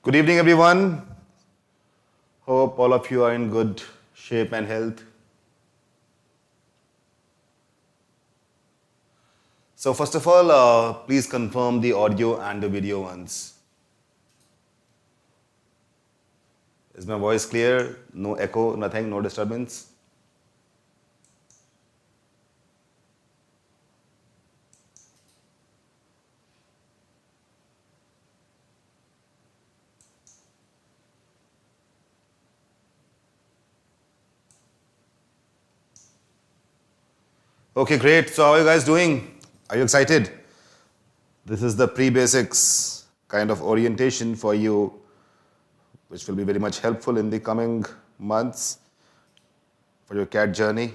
Good evening, everyone. Hope all of you are in good shape and health. So, first of all, please confirm the audio and the video once. Is my voice clear? No echo, nothing, no disturbance? Okay, great. So, how are you guys doing? Are you excited? This is the pre-basics kind of orientation for you, which will be very much helpful in the coming months for your CAT journey.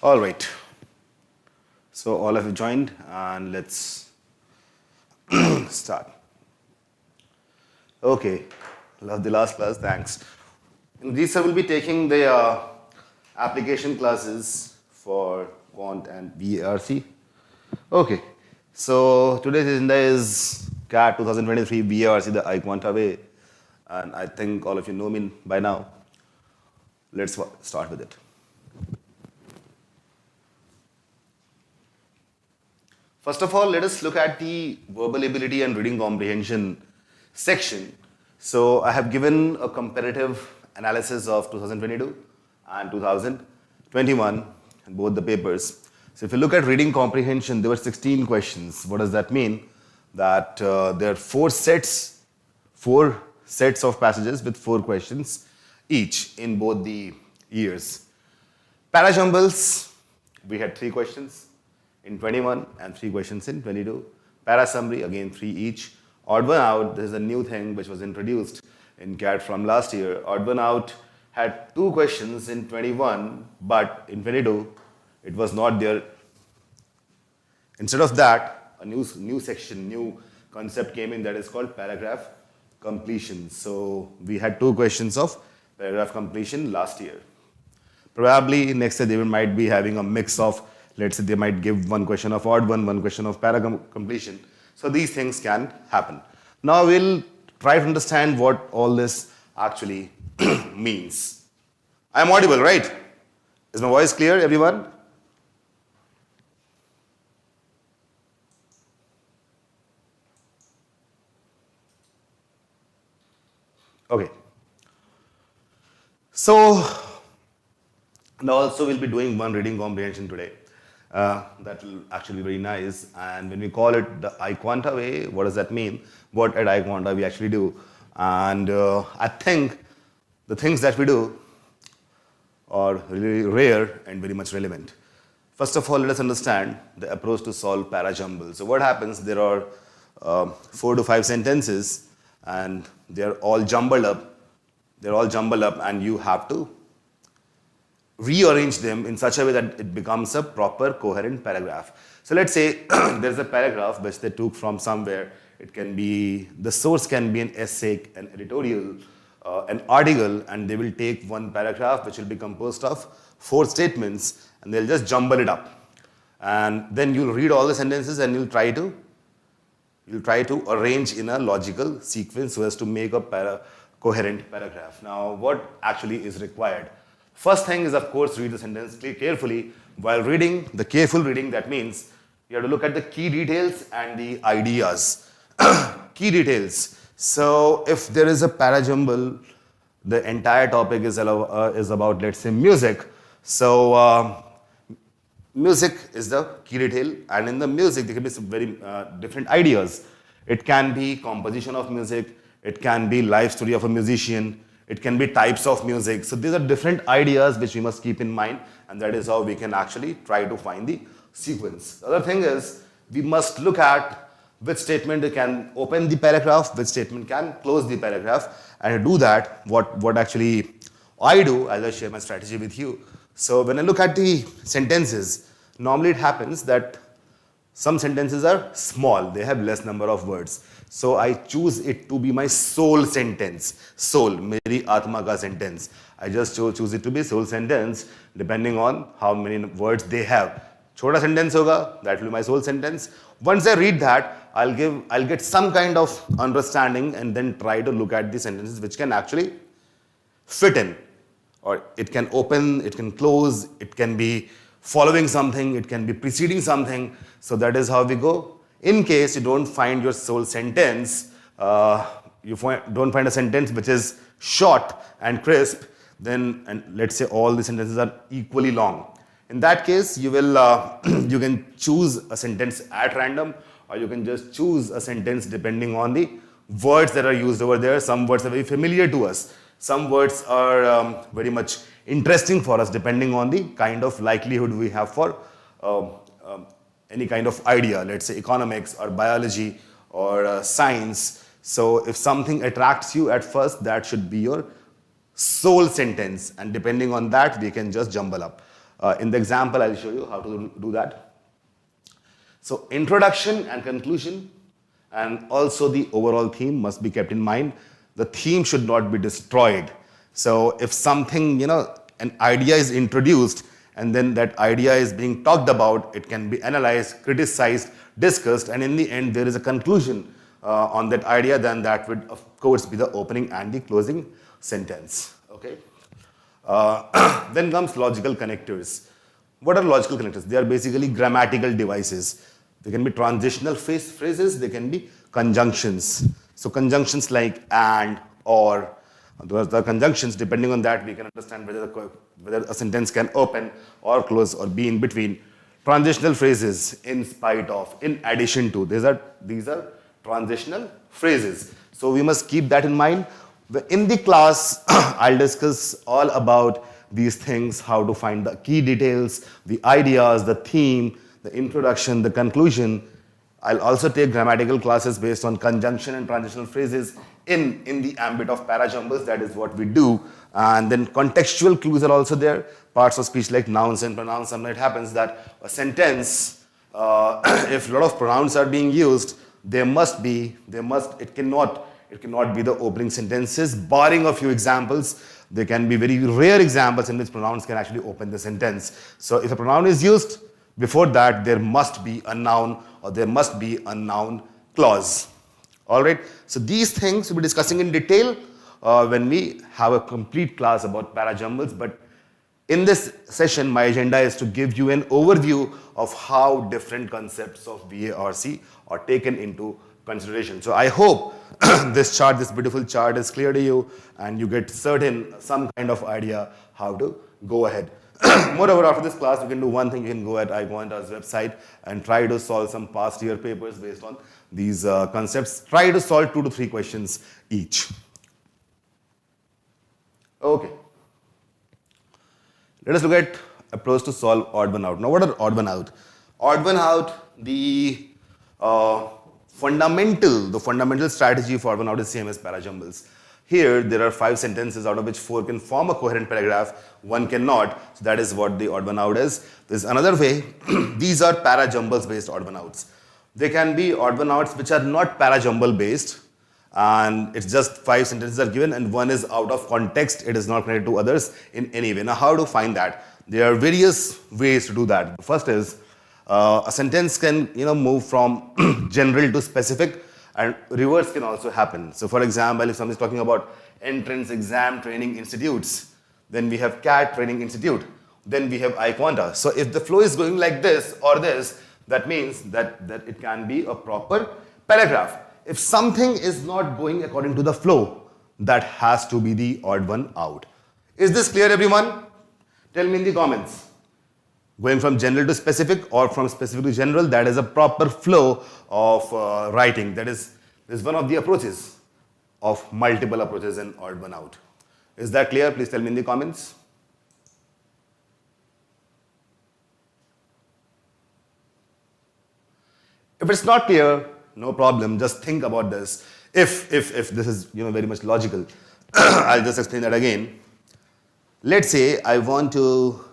All right. So all of you joined, and let's start. Okay. Love the last class. Thanks. In these, I will be taking the application classes for Quant and VARC. Okay. So today's agenda is CAT 2023 VARC, the iQuanta way, and I think all of you know me by now. Let's start with it. First of all, let us look at the verbal ability and reading comprehension section. So I have given a comparative analysis of 2022 and 2021 in both the papers. So if you look at reading comprehension, there were 16 questions. What does that mean? That there are four sets of passages with 4 questions each in both the years. Parajumbles, we had 3 questions in 21 and 3 questions in 22. Para summary, again 3 each. Odd one out, this is a new thing which was introduced in CAT from last year. Odd one out had 2 questions in 21, but in 22 it was not there. Instead of that, a new section, new concept came in that is called paragraph completion. So we had 2 questions of paragraph completion last year. Probably next year they might be having a mix of, let's say they might give 1 question of odd one question of paragraph completion. So these things can happen. Now we'll try to understand what all this actually means. I'm audible, right? Is my voice clear, everyone? Okay. So now also we'll be doing one reading comprehension today. That will actually be very nice. And when we call it the iQuanta way, what does that mean? What at iQuanta we actually do? And I think the things that we do are really rare and very much relevant. First of all, let us understand the approach to solve Parajumbles. So what happens, there are 4 to 5 sentences and they're all jumbled up. And you have to rearrange them in such a way that it becomes a proper coherent paragraph. So let's say there's a paragraph which they took from somewhere. It can be, the source can be an essay, an editorial, an article, and they will take one paragraph which will be composed of 4 statements and they'll just jumble it up. And then you'll read all the sentences and you'll try to arrange in a logical sequence so as to make a coherent paragraph. Now, what actually is required? First thing is, of course, read the sentence carefully. While reading, the careful reading, that means you have to look at the key details and the ideas. Key details. So if there is a parajumble, the entire topic is about, let's say, music. So music is the key detail, and in the music there can be some very different ideas. It can be composition of music, it can be life story of a musician, it can be types of music. So these are different ideas which we must keep in mind, and that is how we can actually try to find the sequence. The other thing is we must look at which statement can open the paragraph, which statement can close the paragraph, and to do that, what actually I do, I'll just share my strategy with you. So when I look at the sentences, normally it happens that some sentences are small, they have less number of words. So I choose it to be my soul sentence. Soul, meri atma ka sentence. I just choose it to be soul sentence depending on how many words they have. Chota sentence hoga, that will be my soul sentence. Once I read that, I'll get some kind of understanding and then try to look at the sentences which can actually fit in. Or it can open, it can close, it can be following something, it can be preceding something. So that is how we go. In case you don't find your soul sentence, don't find a sentence which is short and crisp, then, and let's say all the sentences are equally long. In that case, you can choose a sentence at random, or you can just choose a sentence depending on the words that are used over there. Some words are very familiar to us. Some words are very much interesting for us depending on the kind of likelihood we have for any kind of idea, let's say economics or biology or science. So if something attracts you at first, that should be your sole sentence, and depending on that, we can just jumble up. In the example, I'll show you how to do that. So introduction and conclusion, and also the overall theme must be kept in mind. The theme should not be destroyed. So if something, an idea is introduced and then that idea is being talked about, it can be analyzed, criticized, discussed, and in the end there is a conclusion on that idea, then that would of course be the opening and the closing sentence. Okay. Then comes logical connectors. What are logical connectors? They are basically grammatical devices. They can be transitional phrases, they can be conjunctions. So conjunctions like and, or, those are the conjunctions. Depending on that, we can understand whether a sentence can open or close or be in between. Transitional phrases, in spite of, in addition to, these are transitional phrases. So we must keep that in mind. In the class, I'll discuss all about these things, how to find the key details, the ideas, the theme, the introduction, the conclusion. I'll also take grammatical classes based on conjunction and transitional phrases in the ambit of parajumbles. That is what we do. And then contextual clues are also there. Parts of speech like nouns and pronouns. Sometimes it happens that a sentence, if a lot of pronouns are being used, it cannot be the opening sentences, barring a few examples. There can be very rare examples in which pronouns can actually open the sentence. So if a pronoun is used, before that there must be a noun or there must be a noun clause. All right. So these things we'll be discussing in detail when we have a complete class about parajumbles. But in this session, my agenda is to give you an overview of how different concepts of VARC are taken into consideration. So I hope this beautiful chart is clear to you and you get some kind of idea how to go ahead. Moreover, after this class, you can do one thing. You can go at iQuanta's website and try to solve some past year papers based on these concepts. Try to solve 2 to 3 questions each. Okay. Let us look at approach to solve odd one out. Now, what are odd one out? Odd one out, the fundamental strategy for odd one out is same as parajumbles. Here, there are 5 sentences out of which 4 can form a coherent paragraph, 1 cannot. So that is what the odd one out is. There's another way. These are parajumbles based odd one outs. There can be odd one outs which are not parajumble based, and it's just 5 sentences are given and 1 is out of context. It is not connected to others in any way. Now, how to find that? There are various ways to do that. The first is a sentence can move from general to specific. And reverse can also happen. So for example, if someone is talking about entrance exam training institutes, then we have CAT training institute, then we have iQuanta. So if the flow is going like this or this, that means that it can be a proper paragraph. if something is not going according to the flow, that has to be the odd one out. Is this clear, everyone? Tell me in the comments. Going from general to specific or from specific to general, that is a proper flow of writing. That is one of the approaches of multiple approaches in odd one out. Is that clear? Please tell me in the comments. If it's not clear, no problem. Just think about this. If this is very much logical, I'll just explain that again. Let's say I want to,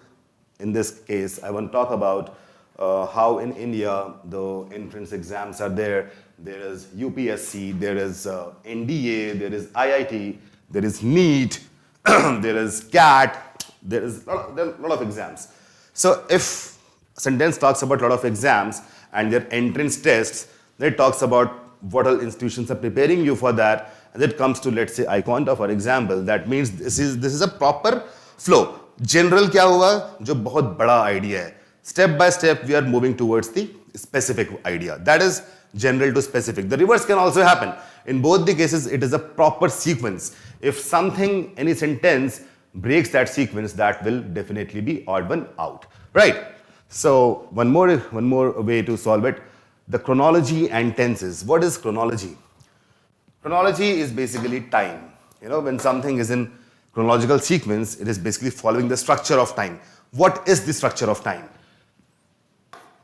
in this case, I want to talk about how in India the entrance exams are there. There is UPSC, there is NDA, there is IIT, there is NEET, there is CAT, there are a lot of exams. So if a sentence talks about a lot of exams and their entrance tests, then it talks about what all institutions are preparing you for that, and it comes to, let's say, iQuanta, for example. That means this is a proper flow. General क्या हुआ? जो बहुत बड़ा idea है. Step by step, we are moving towards the specific idea. That is general to specific. The reverse can also happen. In both the cases, it is a proper sequence. If something, any sentence breaks that sequence, that will definitely be odd one out, right? So one more way to solve it. The chronology and tenses. What is chronology? Chronology is basically time. When something is in chronological sequence, it is basically following the structure of time. What is the structure of time?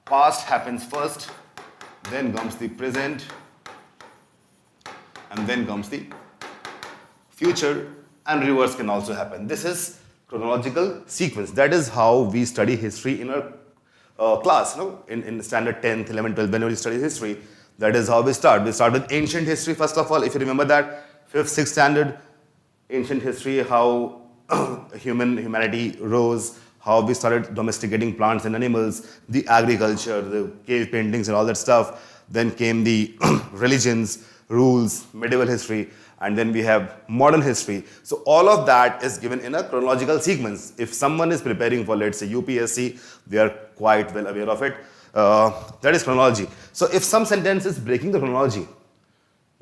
Past happens first, then comes the present, and then comes the future, and reverse can also happen. This is chronological sequence. That is how we study history in our class, in standard 10th, 11th, 12th, whenever you study history. That is how we start. We start with ancient history, first of all. If you remember that, 5th, 6th standard, ancient history, how humanity rose, how we started domesticating plants and animals, the agriculture, the cave paintings and all that stuff. Then came the religions, rules, medieval history, and then we have modern history. So all of that is given in a chronological sequence. If someone is preparing for, let's say, UPSC, they are quite well aware of it. That is chronology. So if some sentence is breaking the chronology,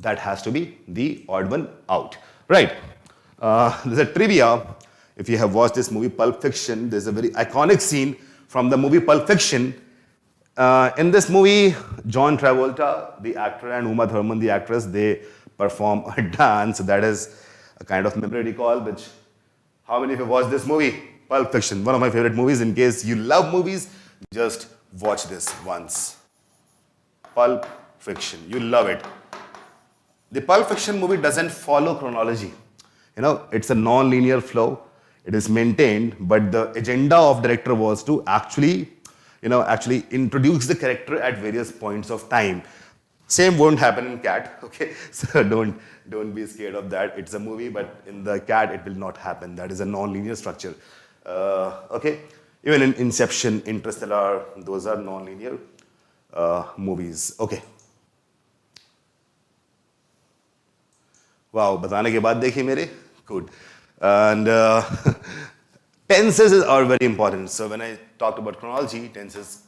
that has to be the odd one out, right? There's a trivia. If you have watched this movie Pulp Fiction, there's a very iconic scene from the movie Pulp Fiction. In this movie, John Travolta, the actor, and Uma Thurman, the actress, they perform a dance. That is a kind of memory recall, which, how many of you watched this movie? Pulp Fiction, one of my favorite movies. In case you love movies, just watch this once. Pulp Fiction, you love it. The Pulp Fiction movie doesn't follow chronology. It's a non-linear flow. It is maintained, but the agenda of director was to actually introduce the character at various points of time. Same won't happen in CAT, okay? So don't be scared of that. It's a movie, but in the CAT, it will not happen. That is a non-linear structure, okay? Even in Inception, Interstellar, those are non-linear movies, okay? Wow, बताने के बाद देखिए मेरे, good. And tenses are very important. So when I talked about chronology, tenses,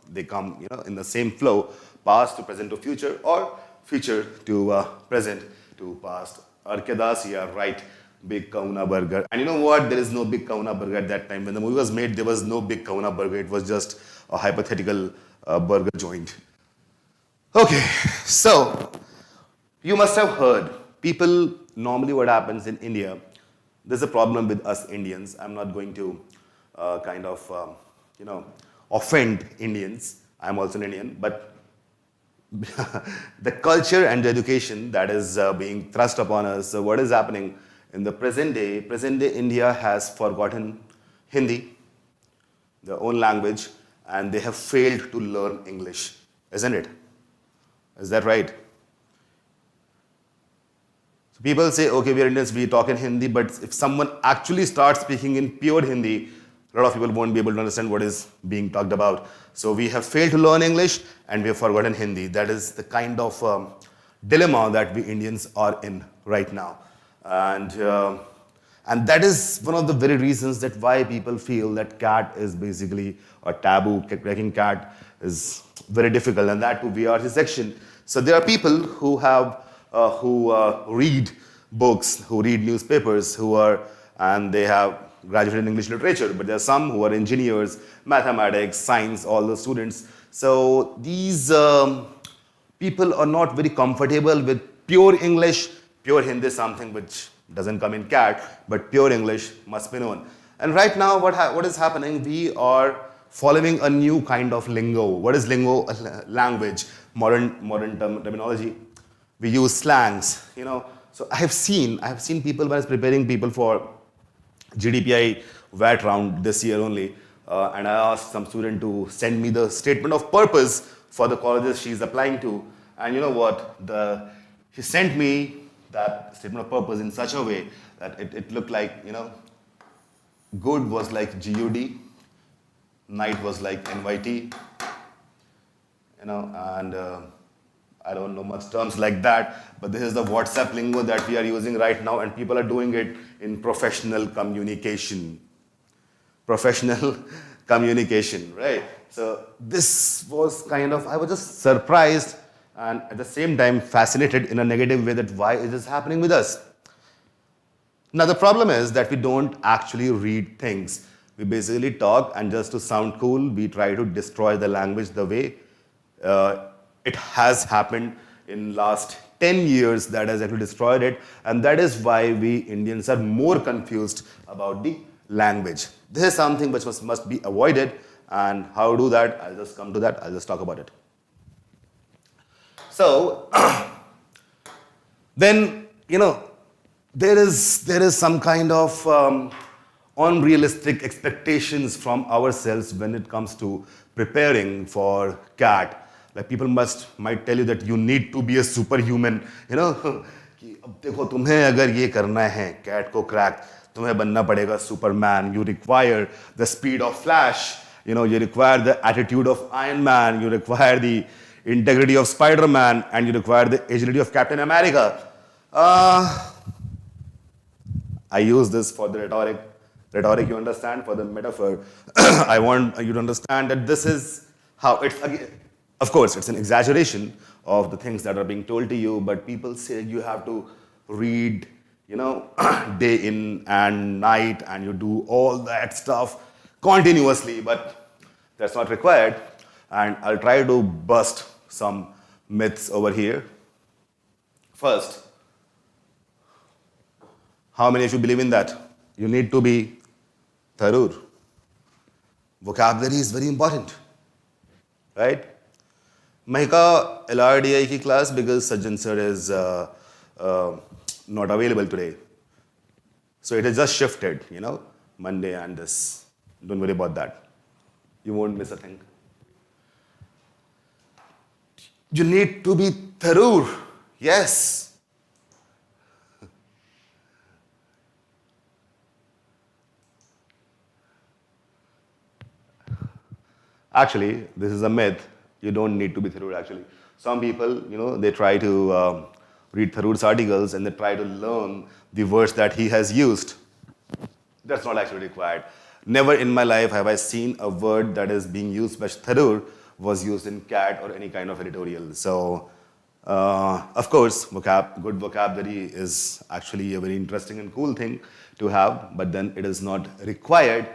they come in the same flow, past to present to future, or future to present to past. Arkedas, yeah, right, Big Kauna Burger. And you know what? There is no Big Kauna Burger at that time. When the movie was made, there was no Big Kauna Burger. It was just a hypothetical burger joint. Okay, so you must have heard, people, normally what happens in India, there's a problem with us Indians. I'm not going to offend Indians. I'm also an Indian, but the culture and the education that is being thrust upon us. So what is happening in the present day India has forgotten Hindi, their own language, and they have failed to learn English, isn't it? Is that right? So people say, okay, we are Indians, we talk in Hindi, but if someone actually starts speaking in pure Hindi, a lot of people won't be able to understand what is being talked about. So we have failed to learn English and we have forgotten Hindi. That is the kind of dilemma that we Indians are in right now. And that is one of the very reasons that why people feel that CAT is basically a taboo. Cracking CAT is very difficult, and that too VARC section. So there are people who read books, who read newspapers, and they have graduated in English literature, but there are some who are engineers, mathematics, science, all the students. So these people are not very comfortable with pure English. Pure Hindi is something which doesn't come in CAT, but pure English must be known. And right now, what is happening? We are following a new kind of lingo. What is lingo? Language, modern terminology. We use slangs, So I have seen people when I was preparing people for GDPI VAT round this year only, and I asked some student to send me the statement of purpose for the colleges she's applying to, and you know what? She sent me that statement of purpose in such a way that it looked like, good was like GUD, night was like NYT, and I don't know much terms like that, but this is the WhatsApp lingo that we are using right now, and people are doing it in professional communication. Professional communication, right? So this was I was just surprised and at the same time fascinated in a negative way that why is this happening with us? Now the problem is that we don't actually read things. We basically talk, and just to sound cool, we try to destroy the language the way it has happened in last 10 years. That has actually destroyed it, and that is why we Indians are more confused about the language. This is something which must be avoided, and how to do that, I'll just come to that, I'll just talk about it. So, then, there is some kind of unrealistic expectations from ourselves when it comes to preparing for CAT. Like people might tell you that you need to be a superhuman, कि अब देखो तुम्हें अगर ये करना है CAT को crack, तुम्हें बनना पड़ेगा Superman. You require the speed of Flash, you require the attitude of Iron Man, you require the integrity of Spider-Man, and you require the agility of Captain America. I use this for the rhetoric, you understand, for the metaphor. I want you to understand that this is how it's, again, of course, it's an exaggeration of the things that are being told to you, but people say you have to read, day in and night, and you do all that stuff continuously, but that's not required. And I'll try to bust some myths over here. First, how many of you believe in that? You need to be tharur. Vocabulary is very important, right? Mahika LRDI ki class because Sajjan sir is not available today. So it has just shifted, Monday and this. Don't worry about that. You won't miss a thing. You need to be tharur. Yes. Actually, this is a myth. You don't need to be tharur actually. Some people, they try to read Tharoor's articles and they try to learn the words that he has used. That's not actually required. Never in my life have I seen a word that is being used by Tharoor was used in CAT or any kind of editorial. So, of course, good vocabulary is actually a very interesting and cool thing to have, but then it is not required.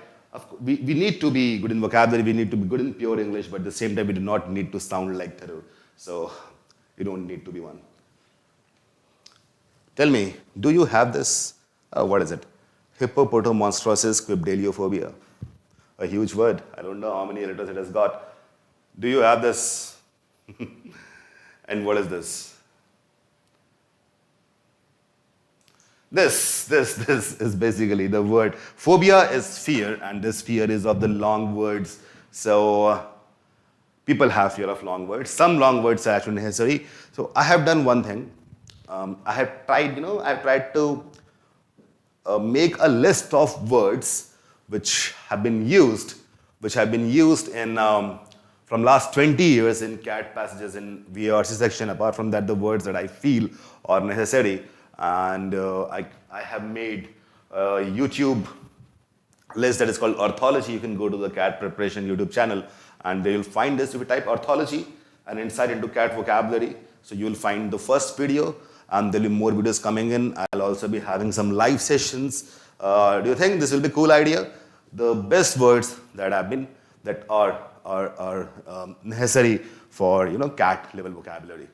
We need to be good in vocabulary, we need to be good in pure English, but at the same time, we do not need to sound like Tharoor. So, you don't need to be one. Tell me, do you have this? What is it? Hippopotomonstrosis quibdeliophobia. A huge word. I don't know how many letters it has got. Do you have this? And what is this? This is basically the word. Phobia is fear, and this fear is of the long words. So people have fear of long words. Some long words are actually necessary. So I have done one thing. I have tried to make a list of words which have been used in from last 20 years in CAT passages in VARC section. Apart from that, the words that I feel are necessary. And I have made a YouTube list that is called Orthology. You can go to the CAT Preparation YouTube channel and they will find this. If you type Orthology and inside into CAT vocabulary, So you will find the first video, and there will be more videos coming in. I'll also be having some live sessions. Do you think this will be a cool idea? The best words that have been that are necessary for CAT level vocabulary.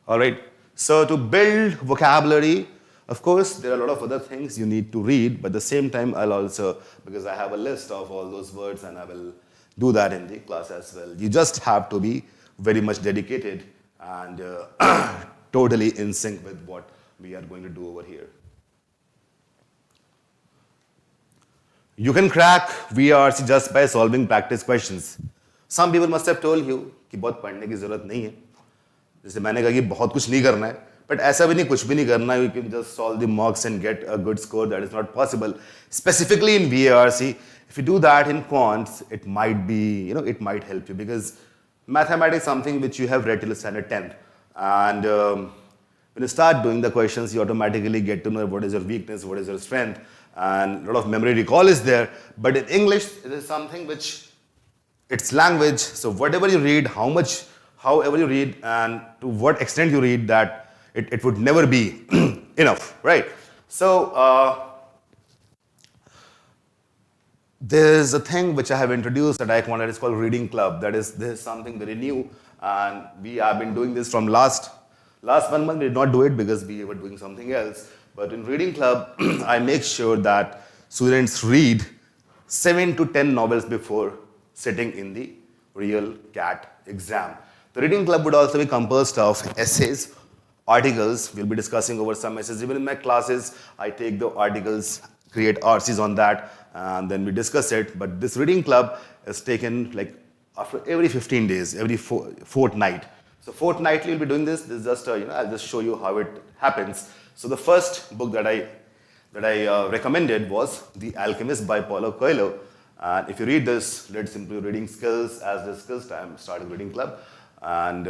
All right. So to build vocabulary, of course, there are a lot of other things you need to read, but at the same time, I'll also, because I have a list of all those words and I will do that in the class as well. You just have to be very much dedicated and totally in sync with what we are going to do over here. You can crack VARC just by solving practice questions. Some people must have told you कि बहुत पढ़ने की जरूरत नहीं है. जैसे मैंने कहा कि बहुत कुछ नहीं करना है, but ऐसा भी नहीं कुछ भी नहीं करना है. You can just solve the mocks and get a good score. That is not possible. Specifically in VARC, if you do that in quants, it might be, it might help you because mathematics is something which you have read till standard 10th. And when you start doing the questions, you automatically get to know what is your weakness, what is your strength, and a lot of memory recall is there. But in English, it is something which, it's language, so whatever you read, however you read, and to what extent you read, that it would never be enough, right? So there's a thing which I have introduced at iQuanta, it's called Reading Club. This is something very new, and we have been doing this from last 1 month. We did not do it because we were doing something else. But in Reading Club, I make sure that students read 7 to 10 novels before sitting in the real CAT exam. The Reading Club would also be composed of essays, articles. We'll be discussing over some essays. Even in my classes, I take the articles, create RCs on that, and then we discuss it. But this Reading Club is taken like after every 15 days, every fortnight. So fortnightly, we'll be doing this. This is just, I'll just show you how it happens. So the first book that I recommended was The Alchemist by Paulo Coelho. And if you read this, let's improve reading skills as discussed. I'm starting Reading Club, and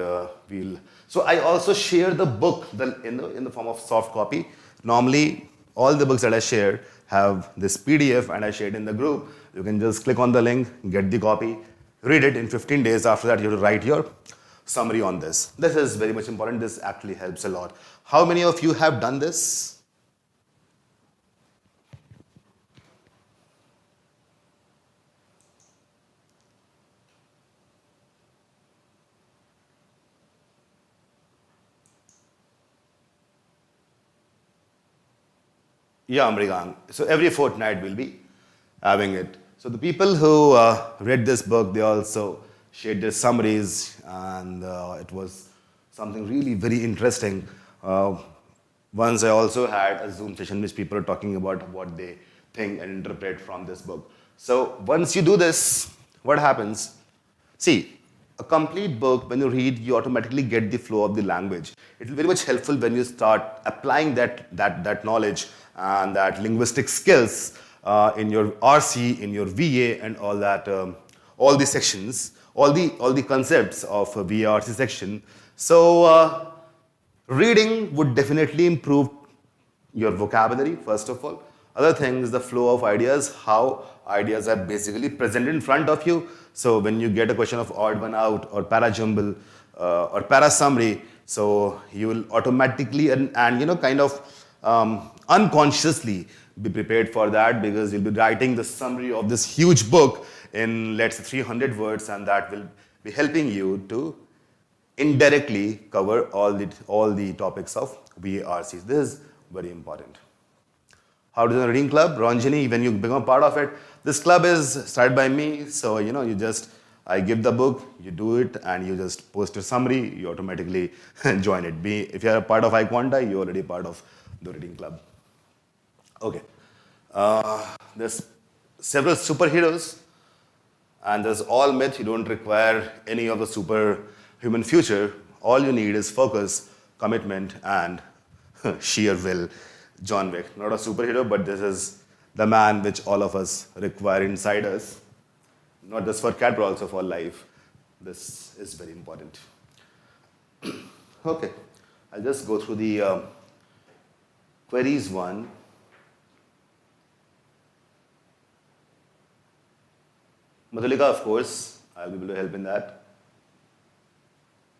So I also share the book in the form of soft copy. Normally, all the books that I share have this PDF, and I share it in the group. You can just click on the link, get the copy, read it in 15 days. After that, you have to write your summary on this. This is very much important. This actually helps a lot. How many of you have done this? Yeah, Amrigang. So every fortnight we'll be having it. So the people who read this book, they also shared their summaries, and it was something really very interesting. Once I also had a Zoom session which people are talking about what they think and interpret from this book. So once you do this, what happens? See, a complete book, when you read, you automatically get the flow of the language. It will be very much helpful when you start applying that knowledge and that linguistic skills in your RC, in your VA, and all that, all the sections, all the concepts of a VARC section. So reading would definitely improve your vocabulary, first of all. Other thing is the flow of ideas, how ideas are basically presented in front of you. So when you get a question of odd one out or parajumble or para summary, so you will automatically and kind of unconsciously be prepared for that, because you'll be writing the summary of this huge book in, let's say, 300 words, and that will be helping you to indirectly cover all the topics of VARCs. This is very important. How to do the Reading Club? Ranjini, when you become a part of it, this club is started by me, so I give the book, you do it, and you just post your summary, you automatically join it. If you are a part of iQuanta, you're already part of the Reading Club. Okay. There's several superheroes, and there's all myth. You don't require any of the superhuman future. All you need is focus, commitment, and sheer will. John Wick, not a superhero, but this is the man which all of us require inside us, not just for cat, but also for life. This is very important. Okay, I'll just go through the queries one. Madhulika, of course, I'll be able to help in that.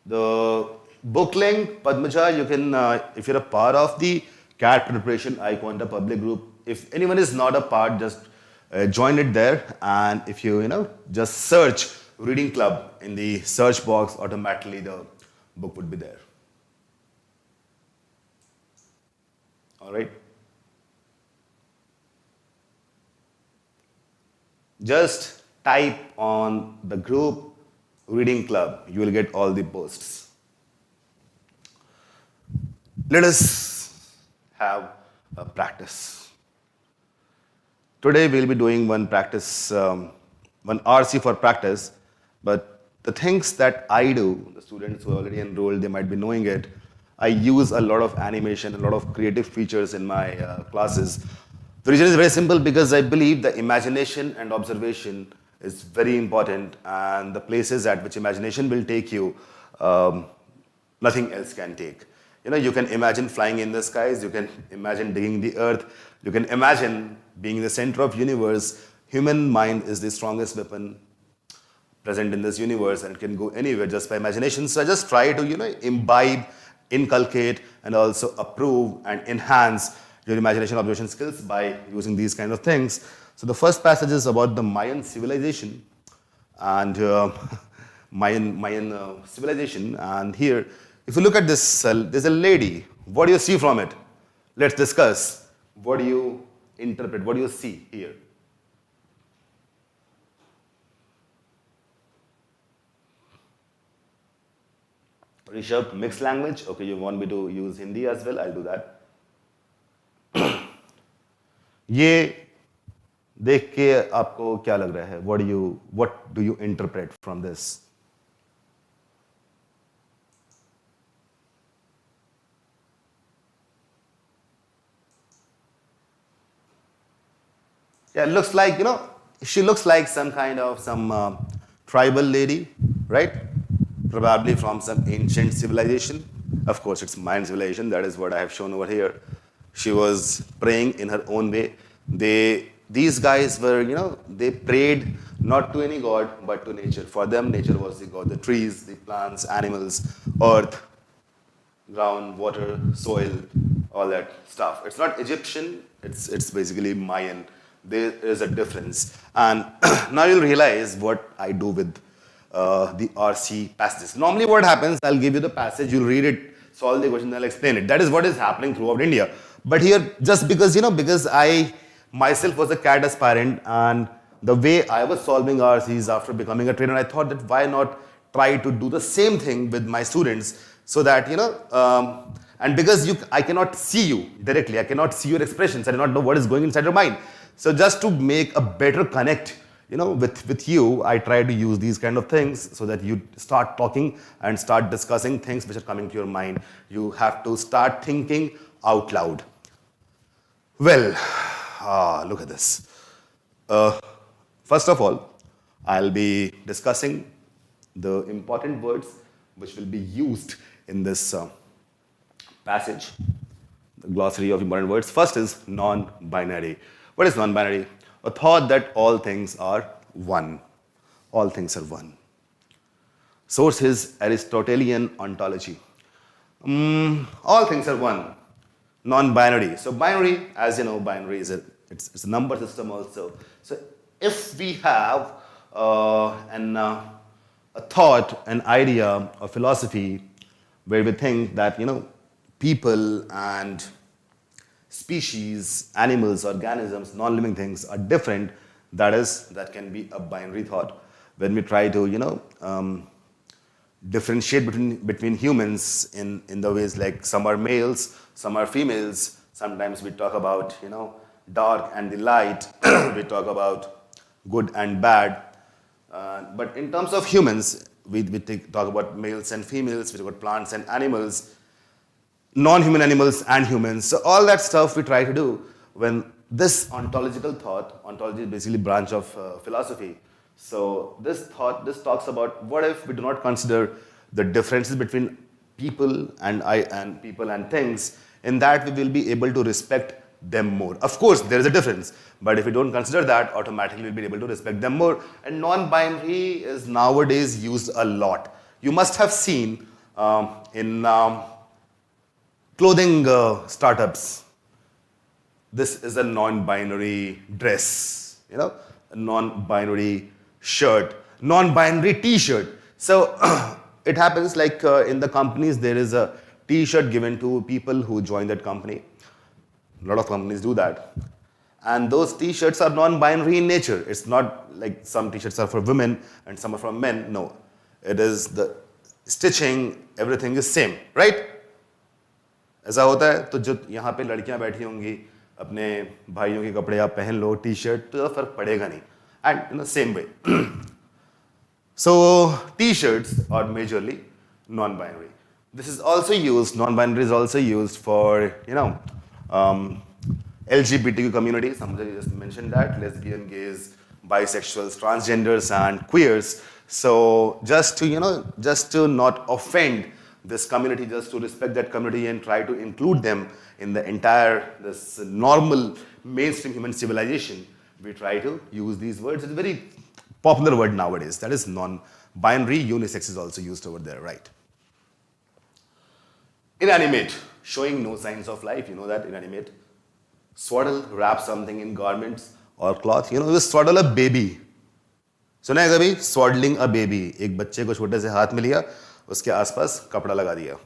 The book link, Padmaja, you can, if you're a part of the CAT preparation iQuanta public group, if anyone is not a part, just join it there. And if you, just search reading club in the search box, automatically the book would be there. All right. Just type on the group reading club. You will get all the posts. Let us have a practice. Today we'll be doing one practice, one RC for practice, but the things that I do, the students who are already enrolled, they might be knowing it. I use a lot of animation, a lot of creative features in my classes. The reason is very simple because I believe the imagination and observation is very important, and the places at which imagination will take you, nothing else can take. You can imagine flying in the skies, you can imagine digging the earth, you can imagine being in the center of universe. Human mind is the strongest weapon present in this universe and it can go anywhere just by imagination. So I just try to, imbibe, inculcate, and also approve and enhance your imagination observation skills by using these kind of things. So the first passage is about the Mayan civilization and Mayan civilization. And here, if you look at this, there's a lady. What do you see from it? Let's discuss. What do you interpret? What do you see here? Rishabh, mixed language. Okay, you want me to use Hindi as well? I'll do that. ये देख के आपको क्या लग रहा है? What do you interpret from this? Yeah, it looks like, she looks like some kind of tribal lady, right? Probably from some ancient civilization. Of course, it's Mayan civilization. That is what I have shown over here. She was praying in her own way. These guys were, they prayed not to any god, but to nature. For them, nature was the god. The trees, the plants, animals, earth, ground, water, soil, all that stuff. It's not Egyptian. It's basically Mayan. There is a difference. And now you'll realize what I do with the RC passages. Normally what happens, I'll give you the passage, you'll read it, solve the question, I'll explain it. That is what is happening throughout India. But here, just because, because I myself was a CAT aspirant and the way I was solving RCs after becoming a trainer, I thought that why not try to do the same thing with my students so that, and because I cannot see you directly, I cannot see your expressions, I do not know what is going inside your mind. So just to make a better connect, with you, I try to use these kind of things so that you start talking and start discussing things which are coming to your mind. You have to start thinking out loud. Well, look at this. First of all, I'll be discussing the important words which will be used in this passage, the glossary of important words. First is non-binary. What is non-binary? A thought that all things are one. All things are one. Source is Aristotelian ontology. All things are one. Non-binary. So binary, as you know, binary is it's a number system also. So if we have a thought, an idea, a philosophy where we think that people and species, animals, organisms, non-living things are different, that can be a binary thought. When we try to differentiate between humans in the ways like some are males, some are females. Sometimes we talk about dark and the light. We talk about good and bad. But in terms of humans, we talk about males and females. We talk about plants and animals, non-human animals and humans. So all that stuff we try to do when this ontological thought, ontology is basically a branch of philosophy. So this talks about what if we do not consider the differences between people and people and things, in that we will be able to respect them more. Of course, there is a difference, but if we don't consider that, automatically we'll be able to respect them more. And non-binary is nowadays used a lot. You must have seen in clothing startups, this is a non-binary dress, a non-binary shirt, non-binary t-shirt. So it happens like in the companies, there is a t-shirt given to people who join that company. A lot of companies do that. And those t-shirts are non-binary in nature. It's not like some t-shirts are for women and some are for men. No. It is the stitching, everything is same, right? ऐसा होता है, तो जो यहाँ पे लड़कियाँ बैठी होंगी, अपने भाइयों के कपड़े आप पहन लो, t-shirt, तो फर्क पड़ेगा नहीं. And same way. So t-shirts are majorly non-binary. This is also used, non-binary is also used for, LGBTQ community. Somebody just mentioned that, lesbian, gays, bisexuals, transgenders, and queers. So just to not offend this community, just to respect that community and try to include them in the entire, this normal mainstream human civilization, we try to use these words. It's a very popular word nowadays. That is non-binary. Unisex is also used over there, right? Inanimate, showing no signs of life. You know that, inanimate. Swaddle, wrap something in garments or cloth. You swaddle a baby. सुना है कभी? Swaddling a baby. एक बच्चे को छोटे से हाथ में लिया, उसके आसपास कपड़ा लगा दिया.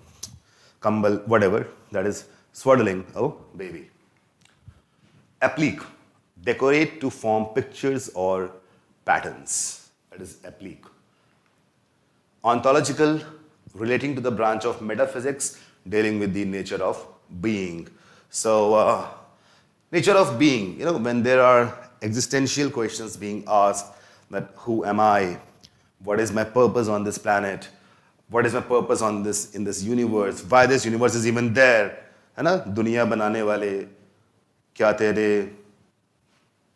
कंबल, whatever. That is swaddling a baby. Applique, decorate to form pictures or patterns. That is applique. Ontological, relating to the branch of metaphysics, dealing with the nature of being. So, nature of being, when there are existential questions being asked, that who am I? What is my purpose on this planet? What is my purpose in this universe? Why this universe is even there? है ना? दुनिया बनाने वाले, क्या तेरे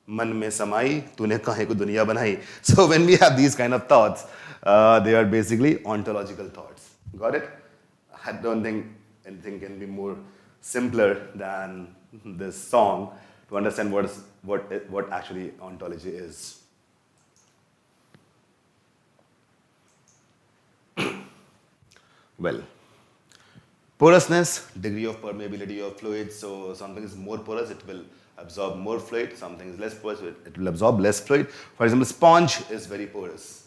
मन में समाई, तूने काहे को दुनिया बनाई? So when we have these kind of thoughts, they are basically ontological thoughts. Got it? I don't think anything can be more simpler than this song to understand what actually ontology is. Well, porousness, degree of permeability of fluids. So something is more porous, it will absorb more fluid. Something is less porous, it will absorb less fluid. For example, sponge is very porous.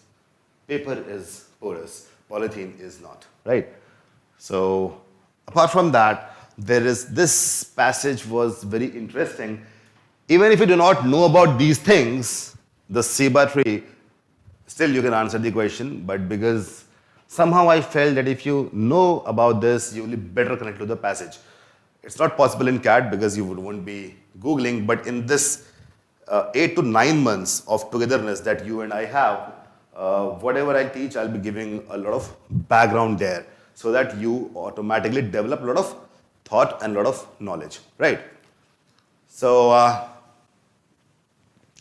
Paper is porous. Polythene is not, right? So apart from that, this passage was very interesting. Even if you do not know about these things, the ceiba tree, still you can answer the question, but because somehow I felt that if you know about this, you will be better connected to the passage. It's not possible in CAT because you won't be Googling, but in this 8 to 9 months of togetherness that you and I have, whatever I teach, I'll be giving a lot of background there so that you automatically develop a lot of thought and a lot of knowledge, right? So,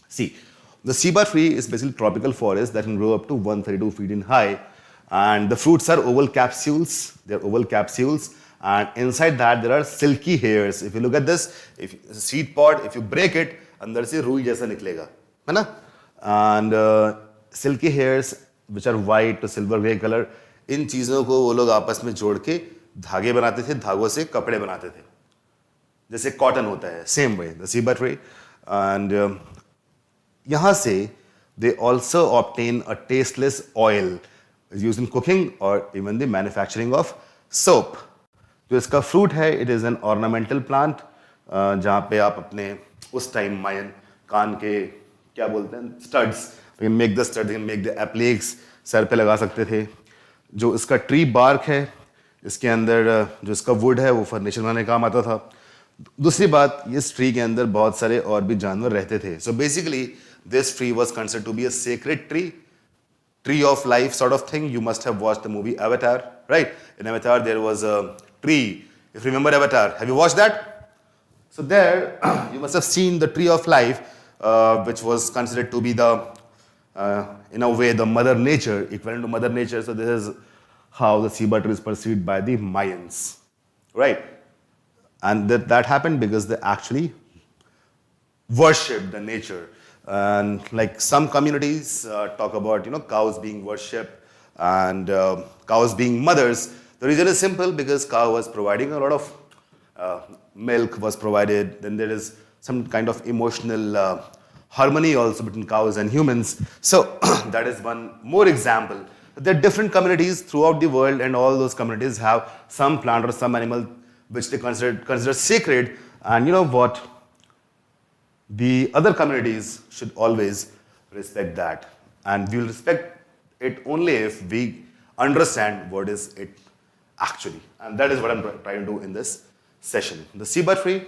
see, the ceiba tree is basically tropical forest that can grow up to 132 feet in height. And the fruits are oval capsules. They're oval capsules. And inside that, there are silky hairs. If you look at this, if it's a seed pod, if you break it, अंदर से रुई जैसा निकलेगा, है ना? And silky hairs, which are white to silver gray color, इन चीज़ों को वो लोग आपस में जोड़ के धागे बनाते थे, धागों से कपड़े बनाते थे. जैसे कॉटन होता है, same way, the ceiba tree. And यहाँ से they also obtain a tasteless oil. Is used in cooking or even the manufacturing of soap. जो इसका fruit है, it is an ornamental plant, जहाँ पे आप अपने उस time मायन कान के क्या बोलते हैं studs, you can make the studs, you can make the appliques, sir पे लगा सकते थे. जो इसका tree bark है, इसके अंदर जो इसका wood है, वो furniture बनाने काम आता था. दूसरी बात, इस tree के अंदर बहुत सारे और भी जानवर रहते थे. So basically, this tree was considered to be a sacred tree. Tree of life sort of thing. You must have watched the movie Avatar, right? In Avatar, there was a tree. If you remember Avatar, have you watched that? So there, you must have seen the tree of life, which was considered to be the, in a way, the mother nature, equivalent to mother nature. So this is how the Siba tree is perceived by the Mayans, right? And that happened because they actually worship the nature. And like some communities talk about cows being worshipped and cows being mothers. The reason is simple, because cow was providing a lot of milk was provided. Then there is some kind of emotional harmony also between cows and humans. So that is one more example. There are different communities throughout the world, and all those communities have some plant or some animal which they consider sacred. And you know what? The other communities should always respect that. And we will respect it only if we understand what is it actually. And that is what I'm trying to do in this session. The Siba tree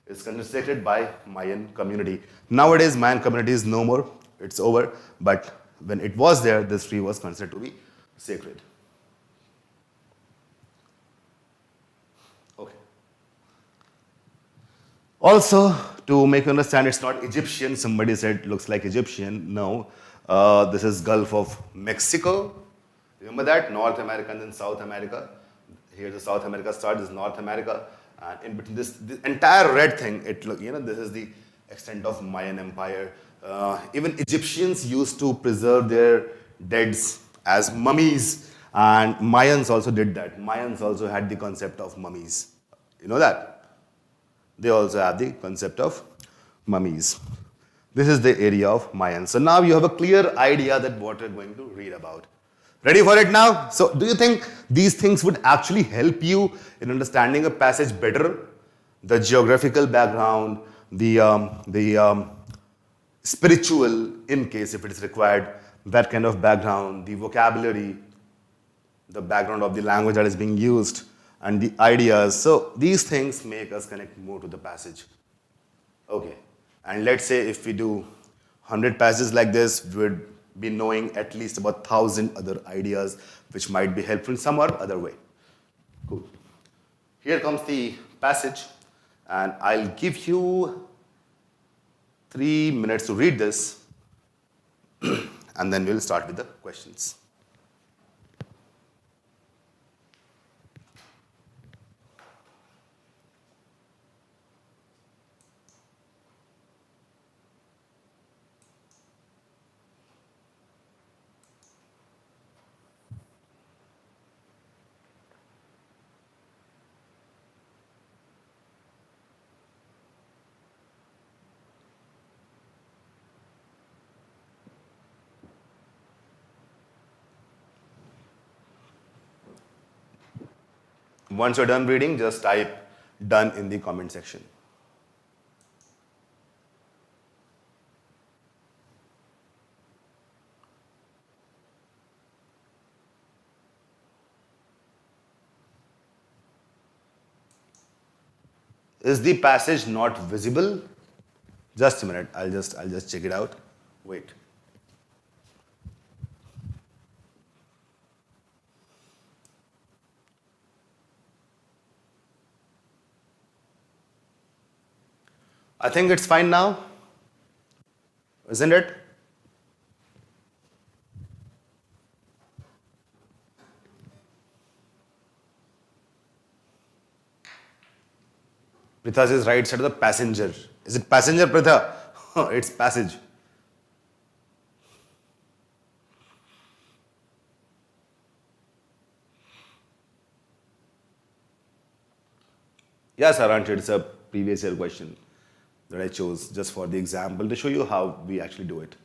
is considered by Mayan community. Nowadays, Mayan community is no more. It's over. But when it was there, this tree was considered to be sacred. Okay. Also, to make you understand, it's not Egyptian. Somebody said looks like Egyptian. No, this is Gulf of Mexico. Remember that? North America and then South America. Here the South America starts, this is North America. And in between this entire red thing, this is the extent of Mayan Empire. Even Egyptians used to preserve their deads as mummies. And Mayans also did that. Mayans also had the concept of mummies. You know that? They also have the concept of mummies. This is the area of Mayans. So now you have a clear idea that what we're going to read about. Ready for it now? So do you think these things would actually help you in understanding a passage better? The geographical background, the spiritual, in case if it is required, that kind of background, the vocabulary, the background of the language that is being used, and the ideas. So these things make us connect more to the passage. Okay. And let's say if we do 100 passages like this, we would be knowing at least about 1,000 other ideas which might be helpful in some or other way. Cool. Here comes the passage, and I'll give you 3 minutes to read this, and then we'll start with the questions. Once you're done reading, just type done in the comment section. Is the passage not visible? Just a minute. I'll just check it out. Wait. I think it's fine now, isn't it? Pritha says right side of the passenger. Is it passenger, Pritha? It's passage. Yes, Aranch, it's a previous year question that I chose just for the example to show you how we actually do it.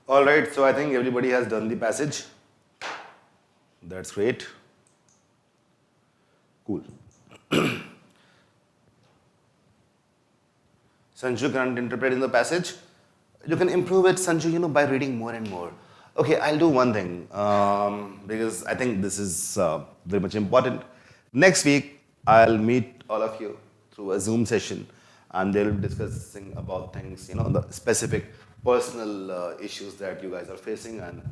All right, so I think everybody has done the passage. That's great. Cool. Sanju can't interpret in the passage. You can improve it, Sanju, by reading more and more. Okay, I'll do one thing because I think this is very much important. Next week, I'll meet all of you through a Zoom session, and they'll be discussing about things, the specific personal issues that you guys are facing, and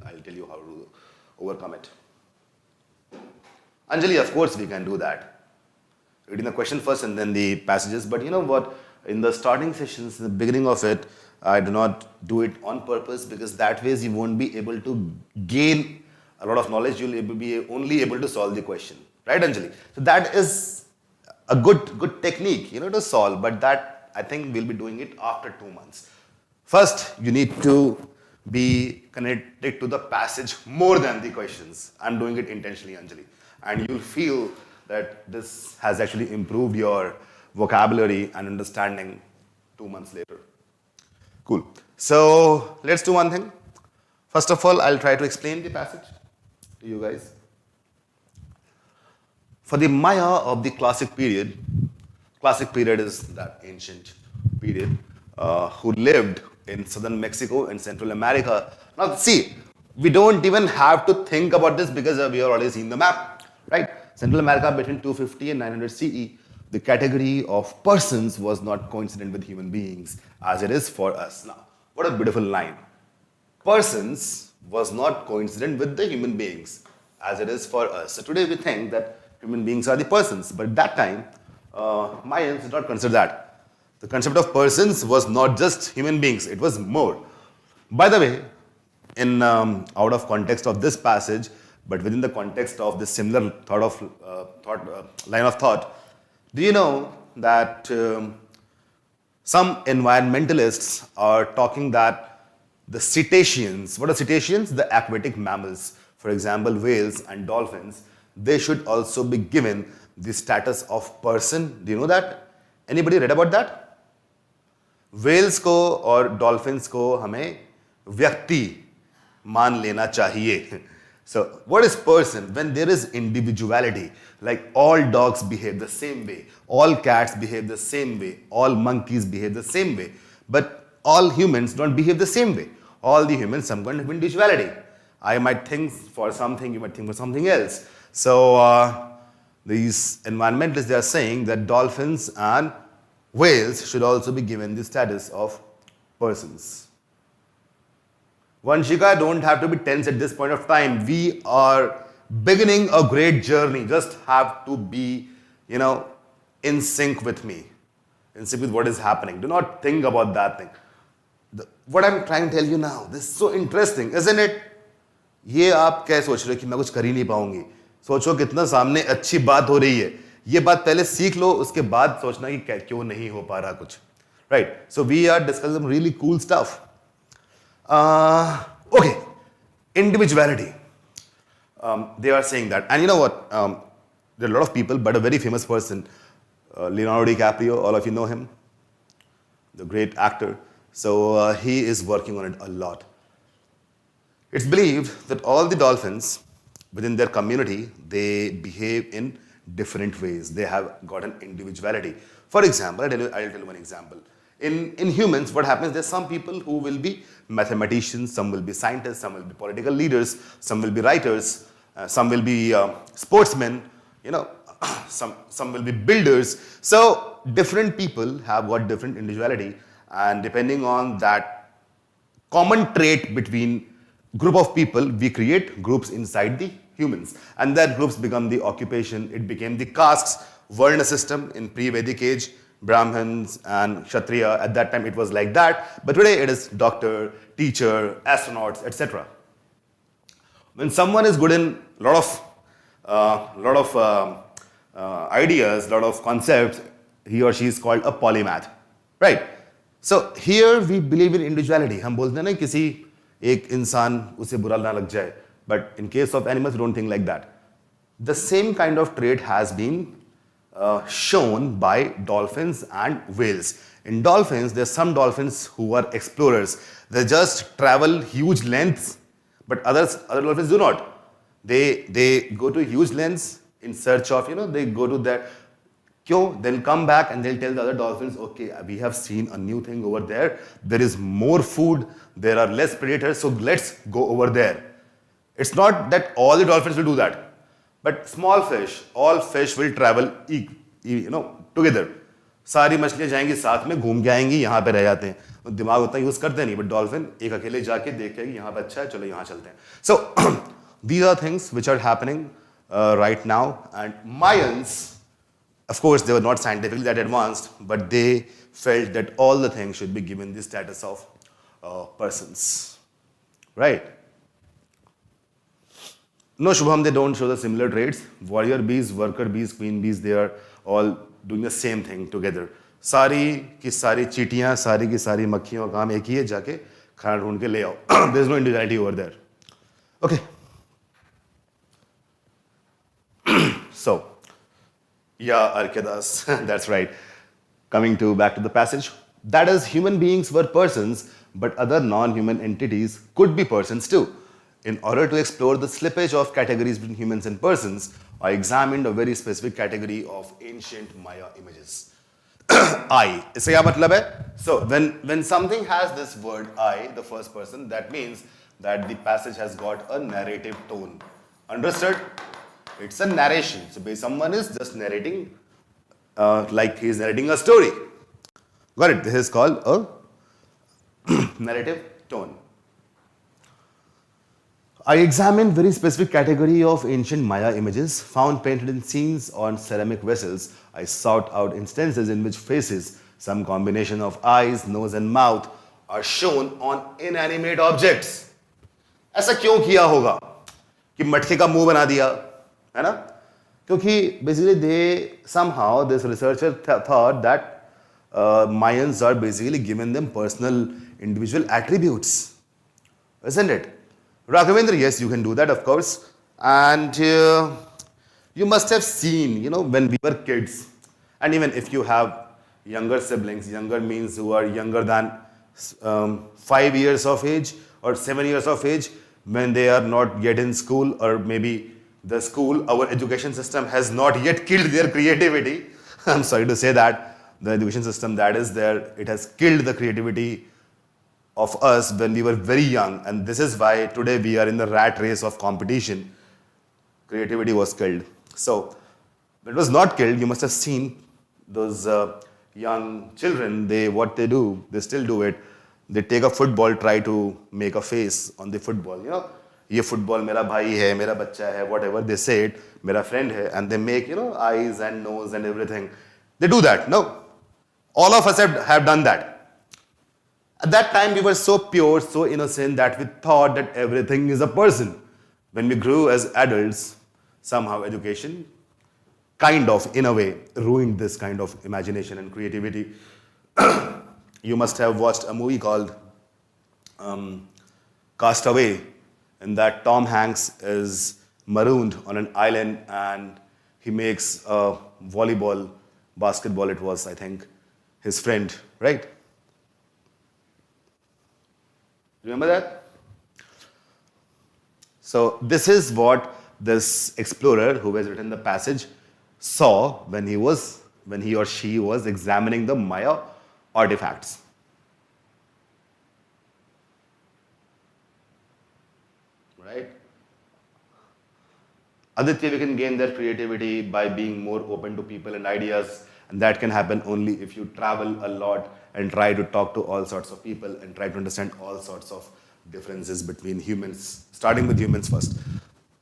I'll tell you how to overcome it. Anjali, of course, we can do that. Reading the question first and then the passages. But you know what? In the starting sessions, in the beginning of it, I do not do it on purpose because that way you won't be able to gain a lot of knowledge. You'll be only able to solve the question. Right, Anjali? So that is a good technique, to solve. But that, I think, we'll be doing it after 2 months. First, you need to be connected to the passage more than the questions. I'm doing it intentionally, Anjali. And you'll feel that this has actually improved your vocabulary and understanding 2 months later. Cool. So let's do one thing. First of all, I'll try to explain the passage to you guys. For the Maya of the classic period is that ancient period, who lived in southern Mexico and Central America. Now see, we don't even have to think about this because we are already seeing the map, right? Central America between 250 and 900 CE, the category of persons was not coincident with human beings as it is for us. Now, what a beautiful line. Persons was not coincident with the human beings as it is for us. So today we think that human beings are the persons, but at that time, Mayans did not consider that. The concept of persons was not just human beings, it was more. By the way, in out of context of this passage, but within the context of this similar line of thought, do you know that some environmentalists are talking that the cetaceans, what are cetaceans? The aquatic mammals, for example, whales and dolphins, they should also be given the status of person. Do you know that? Anybody read about that? Whales को और dolphins को हमें व्यक्ति मान लेना चाहिए. So what is person? When there is individuality, like all dogs behave the same way, all cats behave the same way, all monkeys behave the same way, but all humans don't behave the same way. All the humans, some kind of individuality. I might think for something, you might think for something else. So these environmentalists, they are saying that dolphins and whales should also be given the status of persons. Vanshika, don't have to be tense at this point of time. We are beginning a great journey. Just have to be, in sync with me, in sync with what is happening. Do not think about that thing. What I'm trying to tell you now, this is so interesting, isn't it? ये आप क्या सोच रहे हो कि मैं कुछ कर ही नहीं पाऊंगी? सोचो कितना सामने अच्छी बात हो रही है. ये बात पहले सीख लो, उसके बाद सोचना कि क्यों नहीं हो पा रहा कुछ. Right? So we are discussing some really cool stuff. Okay, individuality. They are saying that. And you know what? There are a lot of people, but a very famous person, Leonardo DiCaprio, all of you know him, the great actor. So he is working on it a lot. It's believed that all the dolphins within their community, they behave in different ways. They have got an individuality. For example, I'll tell you one example. In humans, what happens, there's some people who will be mathematicians, some will be scientists, some will be political leaders, some will be writers, some will be sportsmen, some will be builders. So different people have got different individuality, and depending on that common trait between group of people, we create groups inside the humans, and that groups become the occupation. It became the castes, Varna system in pre-Vedic age, Brahmins and Kshatriya. At that time it was like that, but today it is doctor, teacher, astronauts, etc. When someone is good in a lot of ideas, lot of concepts, he or she is called a polymath, right? So here we believe in individuality. हम बोलते हैं ना किसी एक इंसान उसे बुरा ना लग जाए, but in case of animals, don't think like that. The same kind of trait has been shown by dolphins and whales. In dolphins, there's some dolphins who are explorers. They just travel huge lengths, but other dolphins do not. They go to huge lengths in search of, they go to that. They'll come back and they'll tell the other dolphins, okay, we have seen a new thing over there. There is more food. There are less predators. So let's go over there. It's not that all the dolphins will do that. But small fish, all fish will travel, together. सारी मछलियां जाएंगी साथ में, घूम के आएंगी, यहाँ पे रह जाते हैं. दिमाग उतना यूज करते नहीं, बट डॉल्फिन एक अकेले जाके देखेगी यहाँ पे अच्छा है, चलो यहाँ चलते हैं. So these are things which are happening right now. And Mayans, of course, they were not scientifically that advanced, but they felt that all the things should be given the status of persons, right? No, Shubham, they don't show the similar traits. Warrior bees, worker bees, queen bees, they are all doing the same thing together. सारी की सारी चींटियां, सारी की सारी मक्खियों का काम एक ही है, जाके खाना ढूंढ के ले आओ. There is no individuality over there. Okay. So, yeah, Arkadas, that's right. Coming back to the passage. That is, human beings were persons, but other non-human entities could be persons too. In order to explore the slippage of categories between humans and persons, I examined a very specific category of ancient Maya images. I. इससे क्या मतलब है? So, when something has this word I, the first person, that means that the passage has got a narrative tone. Understood? It's a narration. So, someone is just narrating like he's narrating a story. Got it? This is called a narrative tone. I examined very specific category of ancient Maya images found painted in scenes on ceramic vessels. I sought out instances in which faces, some combination of eyes, nose and mouth, are shown on inanimate objects. ऐसा क्यों किया होगा कि मटके का मुंह बना दिया, है ना? क्योंकि basically somehow this researcher thought that Mayans are basically giving them personal individual attributes, isn't it? Raghavendra, yes, you can do that, of course. And you must have seen, when we were kids, and even if you have younger siblings, younger means who are younger than 5 years of age or 7 years of age, when they are not yet in school, or maybe the school, our education system has not yet killed their creativity. I'm sorry to say that. The education system that is there, it has killed the creativity of us when we were very young, and this is why today we are in the rat race of competition. Creativity was killed. So, when it was not killed, you must have seen those young children, what they do, they still do it. They take a football, try to make a face on the football. ये football मेरा भाई है, मेरा बच्चा है, whatever they say it, मेरा friend है, and they make, eyes and nose and everything. They do that, no? All of us have done that. At that time, we were so pure, so innocent that we thought that everything is a person. When we grew as adults, somehow education kind of, in a way, ruined this kind of imagination and creativity. You must have watched a movie called Castaway, in that Tom Hanks is marooned on an island and he makes a basketball it was, I think, his friend, right? Remember that? So this is what this explorer who has written the passage saw when he or she was examining the Maya artifacts. Right? Aditya, we can gain their creativity by being more open to people and ideas, and that can happen only if you travel a lot and try to talk to all sorts of people and try to understand all sorts of differences between humans, starting with humans first.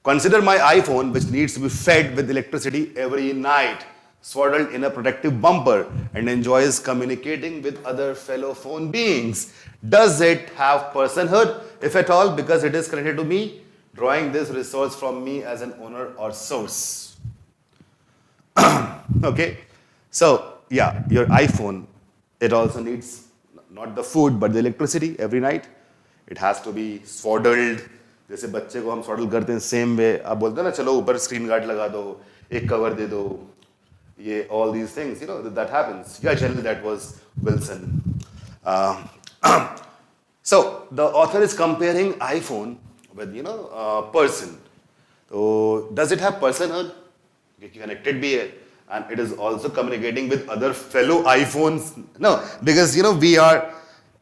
Consider my iPhone, which needs to be fed with electricity every night, swaddled in a protective bumper, and enjoys communicating with other fellow phone beings. Does it have personhood, if at all, because it is connected to me, drawing this resource from me as an owner or source? Okay, so yeah, your iPhone, it also needs not the food but the electricity every night. It has to be swaddled. जैसे बच्चे को हम swaddle करते हैं, same way आप बोलते हैं ना, चलो ऊपर स्क्रीन गार्ड लगा दो, एक कवर दे दो, ये all these things, that happens. Yeah, generally that was Wilson. Uh, so the author is comparing iPhone with, person. So does it have personhood? Connected भी है, and it is also communicating with other fellow iPhones. No, because we are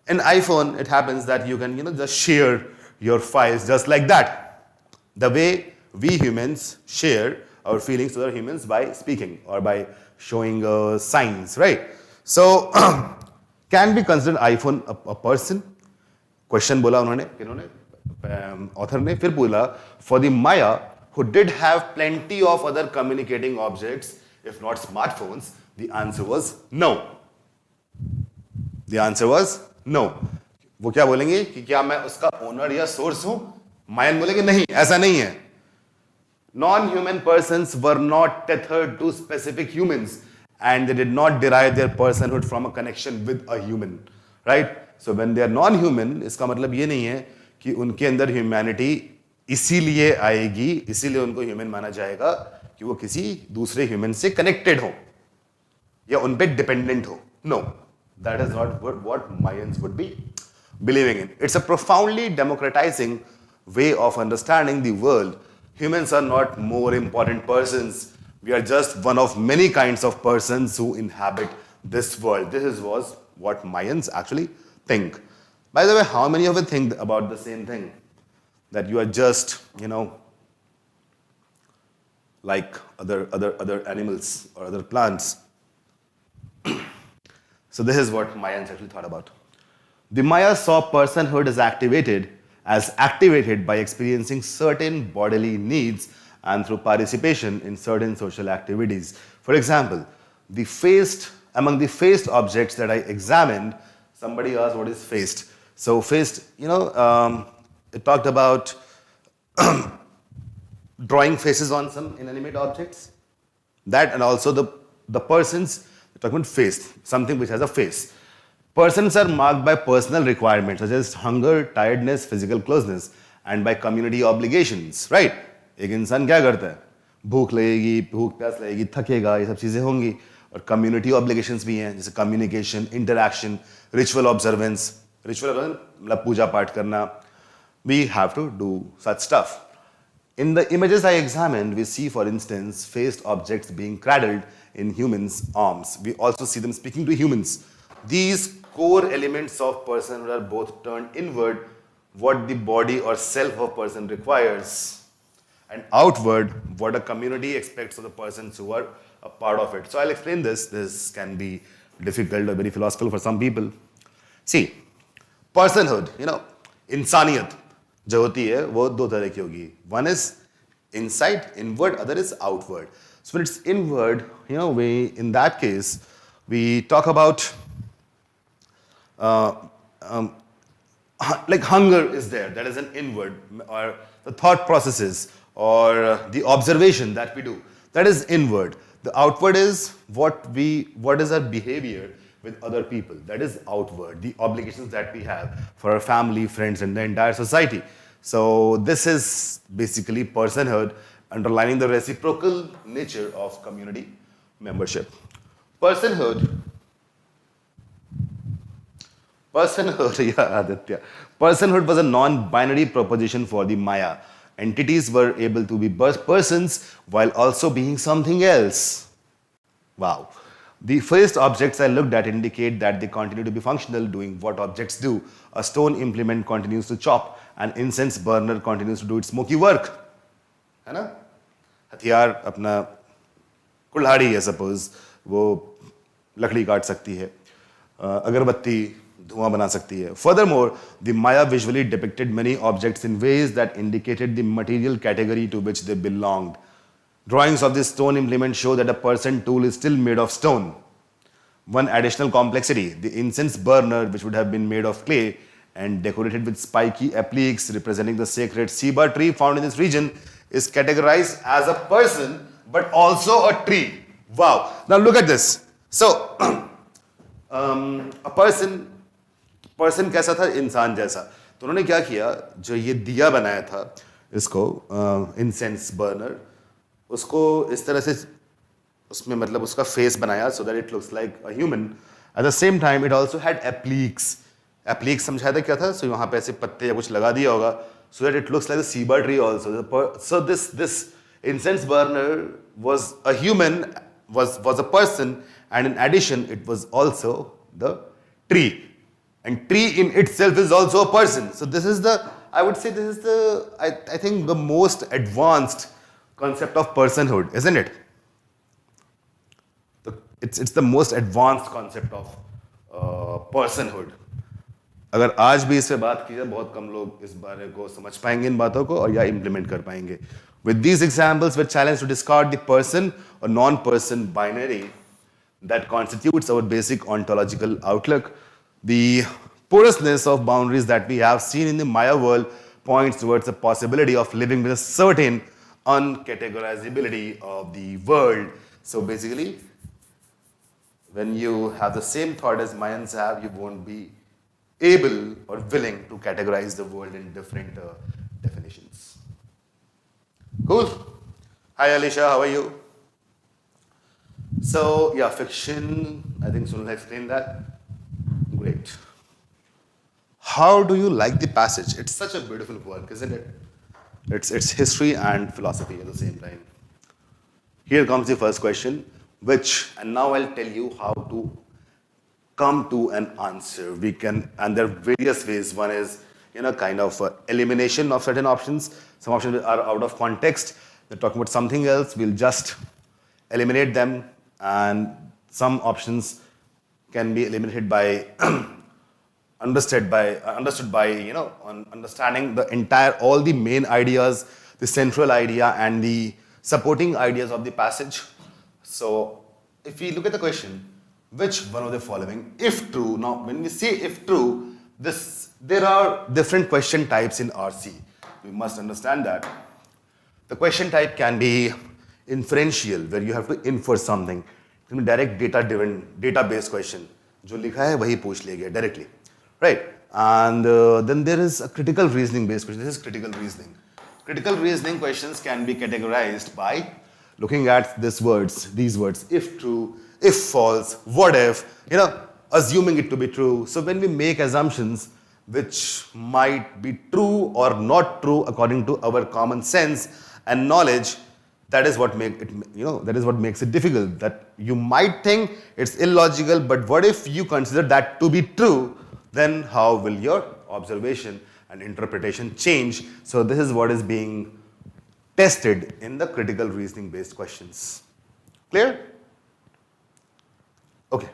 in iPhone. It happens that you can just share your files just like that. The way we humans share our feelings to other humans by speaking or by showing signs, right? So can be considered iPhone a person? Question बोला उन्होंने, किन्होंने, author ने फिर बोला, for the Maya who did have plenty of other communicating objects, if not smartphones, the answer was no. The answer was no. वो क्या बोलेंगे कि क्या मैं उसका ओनर या सोर्स हूं? मायन बोलेंगे नहीं, ऐसा नहीं है. Non-human persons were not tethered to specific humans and they did not derive their personhood from a connection with a human, right? So when they are non-human, इसका मतलब ये नहीं है कि उनके अंदर humanity इसीलिए आएगी, इसीलिए उनको ह्यूमन माना जाएगा कि वो किसी दूसरे ह्यूमन से कनेक्टेड हो या उन पे डिपेंडेंट हो. No, that is not what Mayans would be believing in. It's a profoundly democratizing way of understanding the world. Humans are not more important persons. We are just one of many kinds of persons who inhabit this world. This was what Mayans actually think. By the way, how many of you think about the same thing? That you are just, like other animals or other plants. So this is what Mayans actually thought about. The Maya saw personhood as activated by experiencing certain bodily needs and through participation in certain social activities. For example, among the faced objects that I examined, somebody asked what is faced. So faced, it talked about drawing faces on some inanimate objects. That and also the persons, talking about face, something which has a face. Persons are marked by personal requirements such as hunger, tiredness, physical closeness, and by community obligations, right? एक इंसान क्या करता है? भूख लगेगी, भूख प्यास लगेगी, थकेगा, ये सब चीजें होंगी. और community obligations भी हैं, जैसे communication, interaction, ritual observance. Ritual मतलब पूजा पाठ करना. We have to do such stuff. In the images I examined, we see, for instance, faced objects being cradled in humans' arms. We also see them speaking to humans. These core elements of personhood are both turned inward, what the body or self of person requires, and outward, what a community expects of the persons who are a part of it. So I'll explain this. This can be difficult or very philosophical for some people. See, personhood, इंसानियत जो होती है वो दो तरह की होगी. One is inside, inward, other is outward. So when it's inward, in that case, we talk about like hunger is there, that is an inward, or the thought processes or the observation that we do, that is inward. The outward is what is our behavior with other people, that is outward, the obligations that we have for our family, friends, and the entire society. So this is basically personhood, underlining the reciprocal nature of community membership. Personhood, yeah, Aditya. Personhood was a non-binary proposition for the Maya. Entities were able to be persons while also being something else. Wow. The first objects I looked at indicate that they continue to be functional, doing what objects do. A stone implement continues to chop. An incense burner continues to do its smoky work. है ना? हथियार अपना कुल्हाड़ी है suppose, वो लकड़ी काट सकती है. अगरबत्ती धुआं बना सकती है. Furthermore, the Maya visually depicted many objects in ways that indicated the material category to which they belonged. Drawings of this stone implement show that a person tool is still made of stone. One additional complexity, the incense burner, which would have been made of clay and decorated with spiky appliques representing the sacred ceiba tree found in this region, is categorized as a person but also a tree. Wow. Now look at this. So, a person कैसा था? इंसान जैसा. तो उन्होंने क्या किया, जो ये दिया बनाया था इसको इंसेंस बर्नर, उसको इस तरह से उसमें मतलब उसका फेस बनाया so that it looks like a human. At the same time, it also had appliques. Appliques समझाया था क्या था? So वहाँ पे ऐसे पत्ते या कुछ लगा दिया होगा so that it looks like a ceiba tree also. So this incense burner was a human, was a person, and in addition, it was also the tree. And tree in itself is also a person. So this is the, I would say this is the, I think the most advanced concept of personhood, isn't it? It's the most advanced concept of personhood. अगर आज भी इस पे बात की जाए बहुत कम लोग इस बारे को समझ पाएंगे इन बातों को और या implement कर पाएंगे. With these examples, we're challenged to discard the person or non-person binary that constitutes our basic ontological outlook. The porousness of boundaries that we have seen in the Maya world points towards the possibility of living with a certain uncategorizability of the world. So basically, when you have the same thought as Mayans have, you won't be able or willing to categorize the world in different definitions. Cool. Hi Alicia, how are you? So yeah, fiction, I think Sunil explained that. Great. How do you like the passage? It's such a beautiful work, isn't it? It's history and philosophy at the same time. Here comes the first question, and now I'll tell you how to come to an answer. And there are various ways. One is, kind of elimination of certain options. Some options are out of context. They're talking about something else. We'll just eliminate them. And some options can be eliminated by understood by understanding the entire, all the main ideas, the central idea and the supporting ideas of the passage. So if we look at the question, which one of the following, if true, now when we say if true, there are different question types in RC. We must understand that. The question type can be inferential, where you have to infer something. It can be direct data-driven, data-based question. जो लिखा है वही पूछ लिया गया directly, right? And then there is a critical reasoning-based question. This is critical reasoning. Critical reasoning questions can be categorized by looking at these words, if true, if false, what if, assuming it to be true. So when we make assumptions which might be true or not true according to our common sense and knowledge, that is what makes it difficult. That you might think it's illogical, but what if you consider that to be true? Then how will your observation and interpretation change? So this is what is being tested in the critical reasoning based questions. Clear? Okay.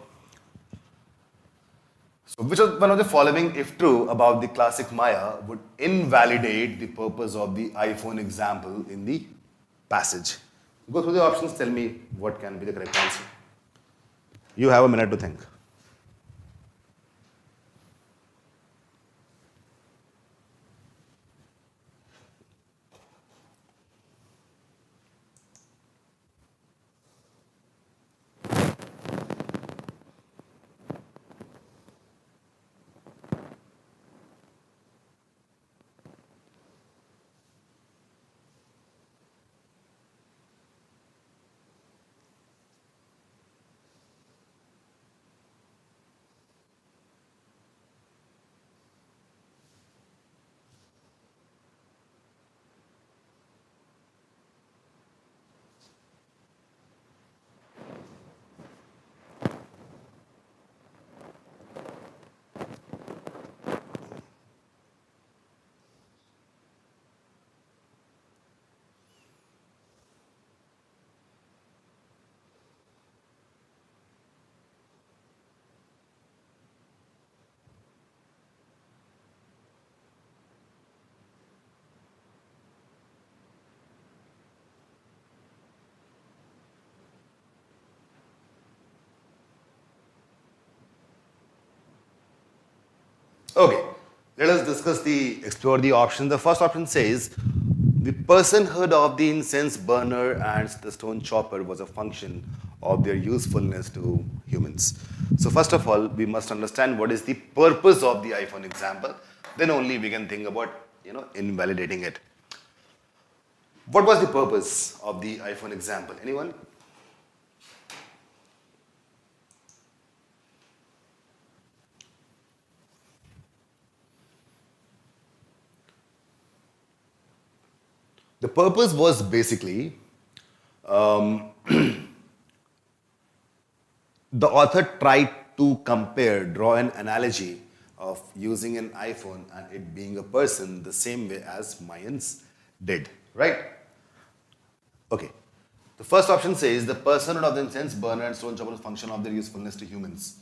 So which one of the following, if true, about the classic Maya would invalidate the purpose of the iPhone example in the passage? Go through the options, tell me what can be the correct answer. You have a minute to think. Okay, let us explore the options. The first option says, the personhood of the incense burner and the stone chopper was a function of their usefulness to humans. So first of all, we must understand what is the purpose of the iPhone example. Then only we can think about, invalidating it. What was the purpose of the iPhone example? Anyone? The purpose was basically the author tried to draw an analogy of using an iPhone and it being a person the same way as Mayans did, right? Okay. The first option says the personhood of the incense burner and stone chopper is a function of their usefulness to humans.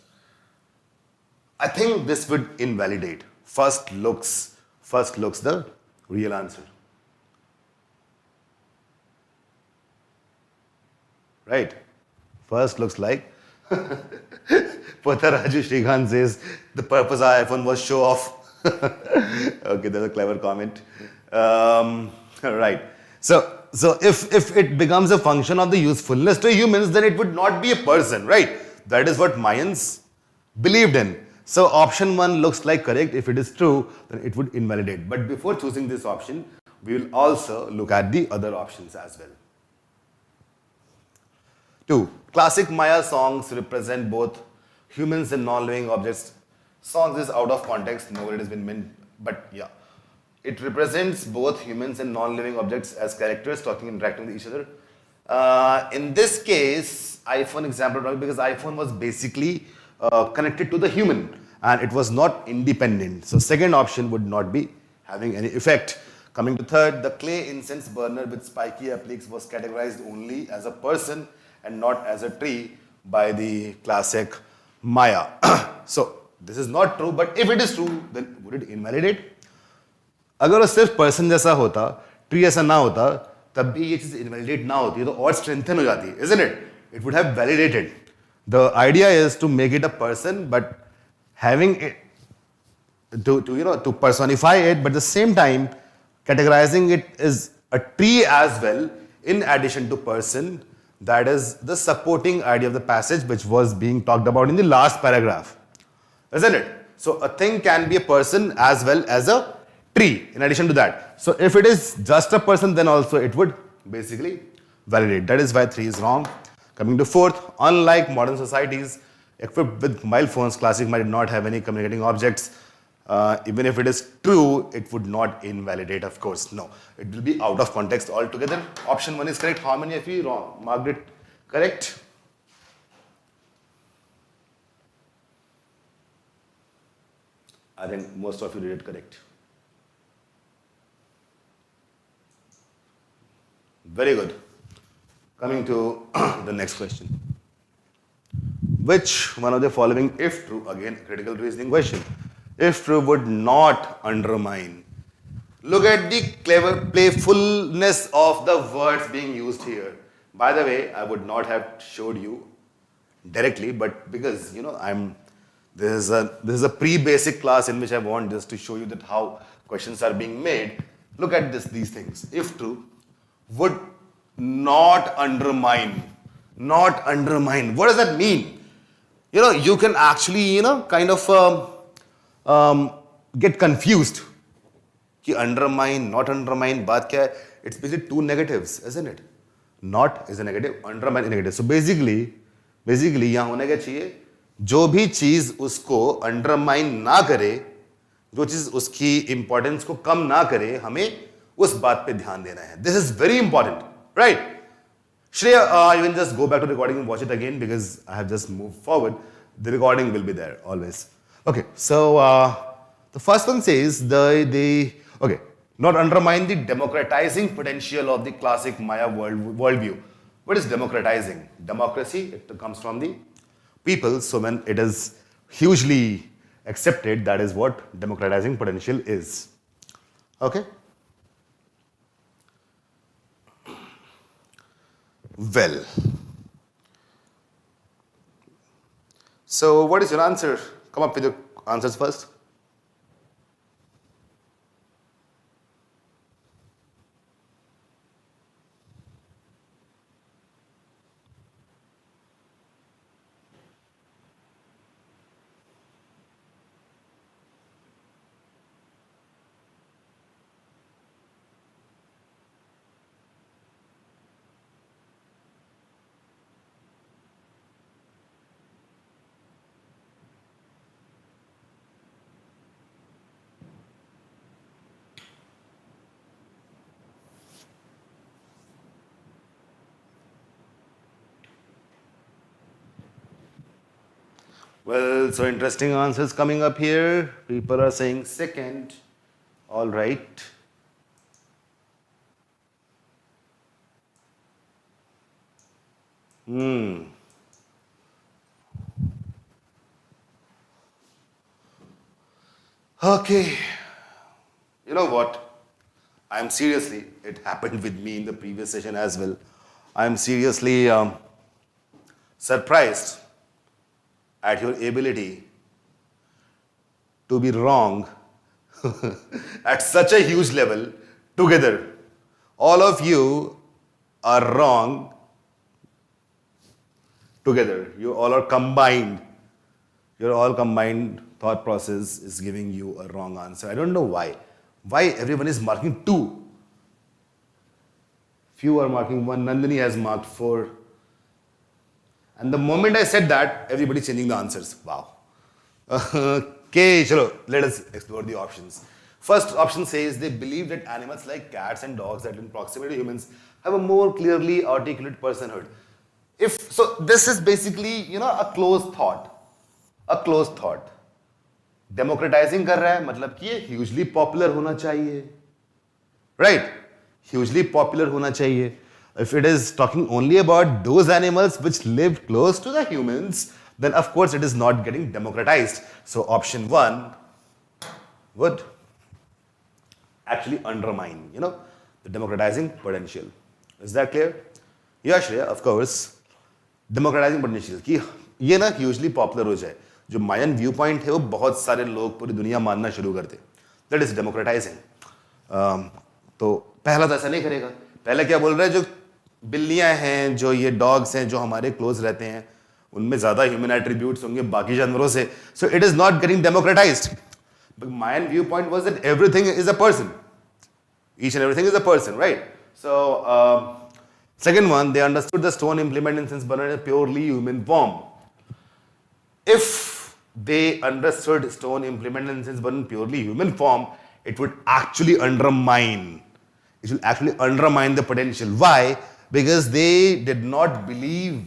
I think this would invalidate. First looks the real answer. Right? First looks like Pataraju Shrikant says the purpose of iPhone was show off. Okay, that's a clever comment. Right. So if it becomes a function of the usefulness to humans, then it would not be a person, right? That is what Mayans believed in. So option 1 looks like correct. If it is true, then it would invalidate. But before choosing this option, we will also look at the other options as well. 2. Classic Maya songs represent both humans and non-living objects. Songs is out of context, nowhere it has been meant, but yeah. It represents both humans and non-living objects as characters talking, interacting with each other. In this case, iPhone example, because iPhone was basically connected to the human and it was not independent. So second option would not be having any effect. Coming to third, the clay incense burner with spiky appliques was categorized only as a person and not as a tree by the classic Maya. So this is not true, but if it is true, then would it invalidate? अगर वो सिर्फ person जैसा होता, tree ऐसा ना होता, तब भी ये चीज इनवैलिडेट ना होती, तो और स्ट्रेंथन हो जाती, isn't it? It would have validated. The idea is to make it a person, but having it to personify it, but at the same time categorizing it as a tree as well, in addition to person. That is the supporting idea of the passage which was being talked about in the last paragraph, isn't it? So a thing can be a person as well as a tree in addition to that. So if it is just a person, then also it would basically validate. That is why 3 is wrong. Coming to 4th, unlike modern societies equipped with mobile phones, classic might not have any communicating objects. Even if it is true, it would not invalidate, of course. No, it will be out of context altogether. Option 1 is correct. How many of you wrong? Margaret, correct? I think most of you did it correct. Very good. Coming to the next question. Which one of the following, if true, again, critical reasoning question, if true, would not undermine? Look at the clever playfulness of the words being used here. By the way, I would not have showed you directly, but because this is a pre-basic class in which I want just to show you that how questions are being made. Look at these things. If true, would not undermine. Not undermine. What does that mean? You can actually, kind of get confused. Ki undermine, not undermine, baat kya hai? It's basically two negatives, isn't it? Not is a negative, undermine is a negative. So basically यहाँ होने क्या चाहिए? जो भी चीज उसको undermine ना करे, जो चीज उसकी importance को कम ना करे, हमें उस बात पे ध्यान देना है. This is very important, right? Shreya, you can just go back to the recording and watch it again because I have just moved forward. The recording will be there always. Okay, so the first one says not undermine the democratizing potential of the classic Maya worldview. What is democratizing? Democracy, it comes from the people. So when it is hugely accepted, that is what democratizing potential is. Okay? Well. So what is your answer? Come up with your answers first. Well, so interesting answers coming up here. People are saying second. All right. Okay. You know what? I'm seriously, it happened with me in the previous session as well. I'm seriously surprised at your ability to be wrong at such a huge level together. All of you are wrong together. You all are combined. Your all combined thought process is giving you a wrong answer. I don't know why. Why everyone is marking 2? Few are marking 1. Nandini has marked 4. And the moment I said that, everybody changing the answers. Wow. Okay, chalo, let us explore the options. First option says they believe that animals like cats and dogs that in proximity to humans have a more clearly articulate personhood. If so, this is basically, a closed thought. A closed thought. Democratizing कर रहा है मतलब कि ये hugely popular होना चाहिए. Right? Hugely popular होना चाहिए. If it is talking only about those animals which live close to the humans, then of course it is not getting democratized. So option 1 would actually undermine, the democratizing potential. Is that clear? Yeah, Shreya, of course. Democratizing potential कि ये ना hugely popular हो जाए. जो मायन view point है वो बहुत सारे लोग पूरी दुनिया मानना शुरू करते. That is democratising. तो पहला तो ऐसा नहीं करेगा. पहले क्या बोल रहा है, जो बिल्लियां हैं, जो ये डॉग्स हैं, जो हमारे क्लोज रहते हैं, उनमें ज्यादा ह्यूमन एट्रीब्यूट्स होंगे बाकी जानवरों से. So it is not getting democratized. But my viewpoint was that everything is a person. Each and everything is a person, right? So, second one, they understood the stone implement instance but in a purely human form. If they understood stone implement instance but in purely human form, it would actually undermine. It will actually undermine the potential. Why? Because they did not believe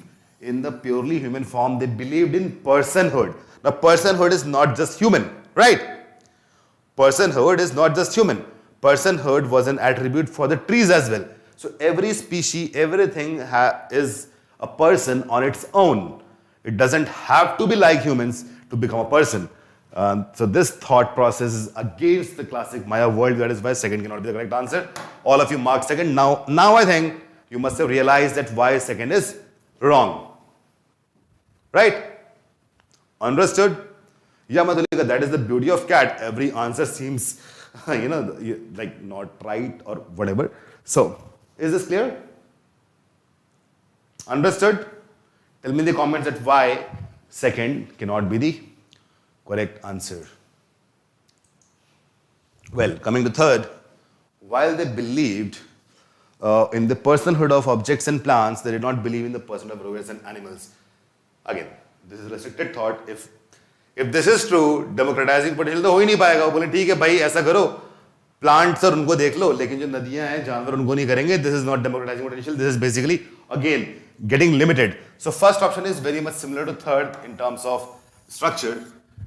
in the purely human form. They believed in personhood. Now, personhood is not just human, right? Personhood is not just human. Personhood was an attribute for the trees as well. So every species, everything is a person on its own. It doesn't have to be like humans to become a person. So this thought process is against the classic Maya world. That is why second cannot be the correct answer. All of you mark second. Now I think you must have realized that why second is wrong. Right? Understood? Yeah, Madhulika, that is the beauty of cat. Every answer seems, like not right or whatever. So, is this clear? Understood? Tell me in the comments that why second cannot be the correct answer. Well, coming to third, while they believed in the personhood of objects and plants, they did not believe in the personhood of rodents and animals. Again, this is restricted thought. If this is true, democratizing potential तो हो ही नहीं पाएगा. वो बोले ठीक है भाई ऐसा करो, plants और उनको देख लो, लेकिन जो नदियां हैं जानवर उनको नहीं करेंगे. This is not democratizing potential. This is basically again getting limited. So first option is very much similar to third in terms of structure,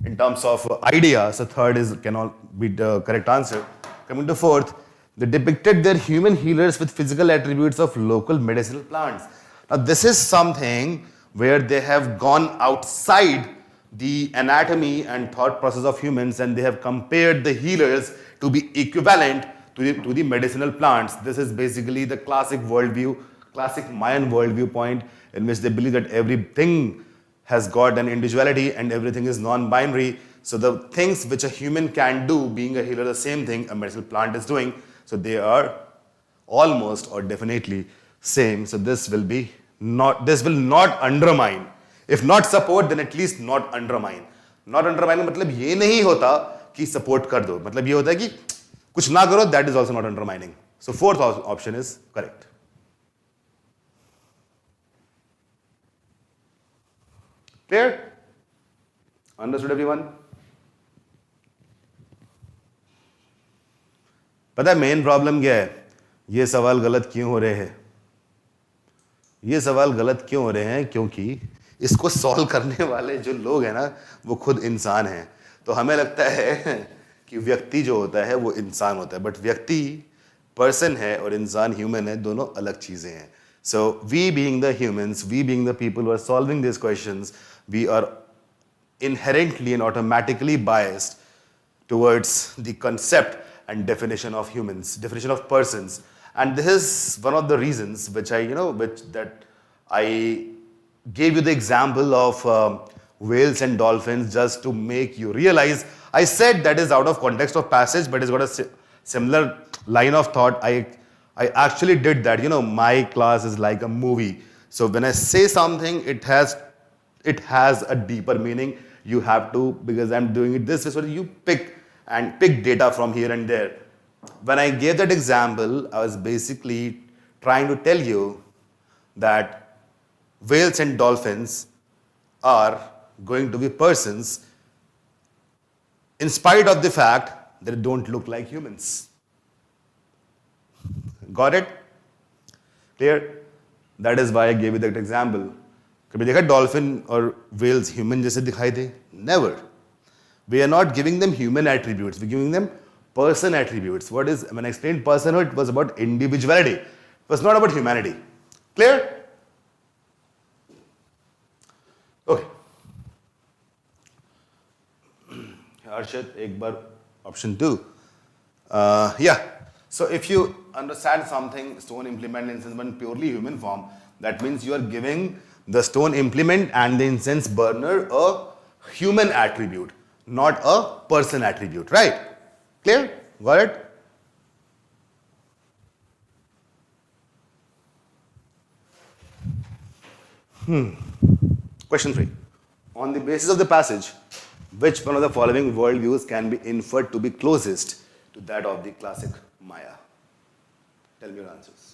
in terms of idea. So third cannot be the correct answer. Coming to fourth, they depicted their human healers with physical attributes of local medicinal plants. Now this is something where they have gone outside the anatomy and thought process of humans, and they have compared the healers to be equivalent to the medicinal plants. This is basically the classic worldview, classic Mayan worldview point, in which they believe that everything has got an individuality and everything is non-binary. So the things which a human can do, being a healer, the same thing a medicinal plant is doing. So they are almost or definitely same. So this will not undermine. If not support, then at least not undermine. Not undermine मतलब ये नहीं होता कि support कर दो. मतलब ये होता है कि कुछ ना करो, that is also not undermining. So fourth option is correct. Clear? Understood everyone? पता है मेन प्रॉब्लम क्या है? ये सवाल गलत क्यों हो रहे हैं? ये सवाल गलत क्यों हो रहे हैं? क्योंकि इसको सॉल्व करने वाले जो लोग हैं ना वो खुद इंसान हैं। तो हमें लगता है कि व्यक्ति जो होता है वो इंसान होता है, बट व्यक्ति पर्सन है और इंसान ह्यूमन है, दोनों अलग चीजें हैं। So we being the humans, we being the people who are solving this questions, we are inherently and automatically biased towards the concept and definition of humans, definition of persons. And this is one of the reasons which I gave you the example of whales and dolphins just to make you realize. I said that is out of context of passage, but it's got a similar line of thought. I actually did that. My class is like a movie. So when I say something, it has a deeper meaning. You have to, because I'm doing it this way, so you pick data from here and there. When I gave that example, I was basically trying to tell you that whales and dolphins are going to be persons in spite of the fact that they don't look like humans. Got it? Clear? That is why I gave you that example. कभी देखा dolphin और whales human जैसे दिखाई दे? Never. We are not giving them human attributes. We're giving them person attributes. When I explained personhood, it was about individuality. It was not about humanity. Clear? Okay. Arshad, एक बार option 2. Yeah. So if you understand something, stone implement incense burn purely human form, that means you are giving the stone implement and the incense burner a human attribute, not a person attribute, right? Clear? Got it? Question 3. On the basis of the passage, which one of the following worldviews can be inferred to be closest to that of the classic Maya? Tell me your answers.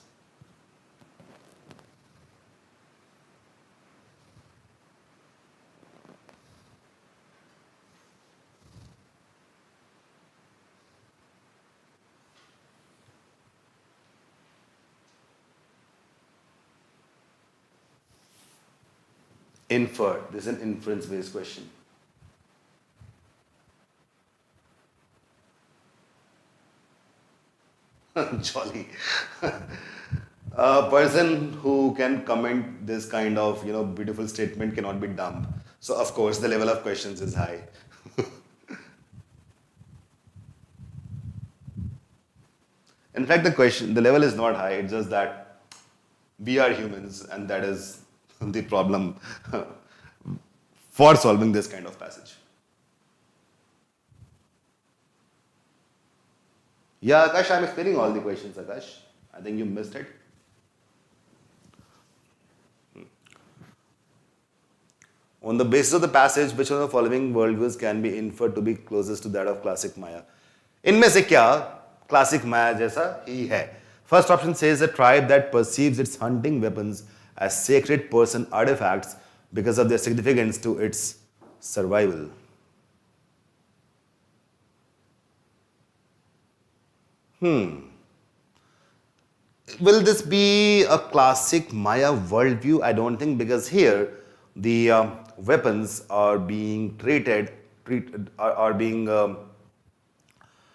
Inferred. This is an inference-based question. Jolly. A person who can comment this kind of beautiful statement cannot be dumb. So of course the level of questions is high. In fact, the level is not high. It's just that we are humans, and that is the problem for solving this kind of passage. Yeah, Akash, I'm explaining all the questions, Akash. I think you missed it. On the basis of the passage, which of the following worldviews can be inferred to be closest to that of classic Maya? इनमें से क्या classic Maya जैसा ही है? First option says a tribe that perceives its hunting weapons as sacred person artifacts because of their significance to its survival. Will this be a classic Maya worldview? I don't think, because here the weapons are being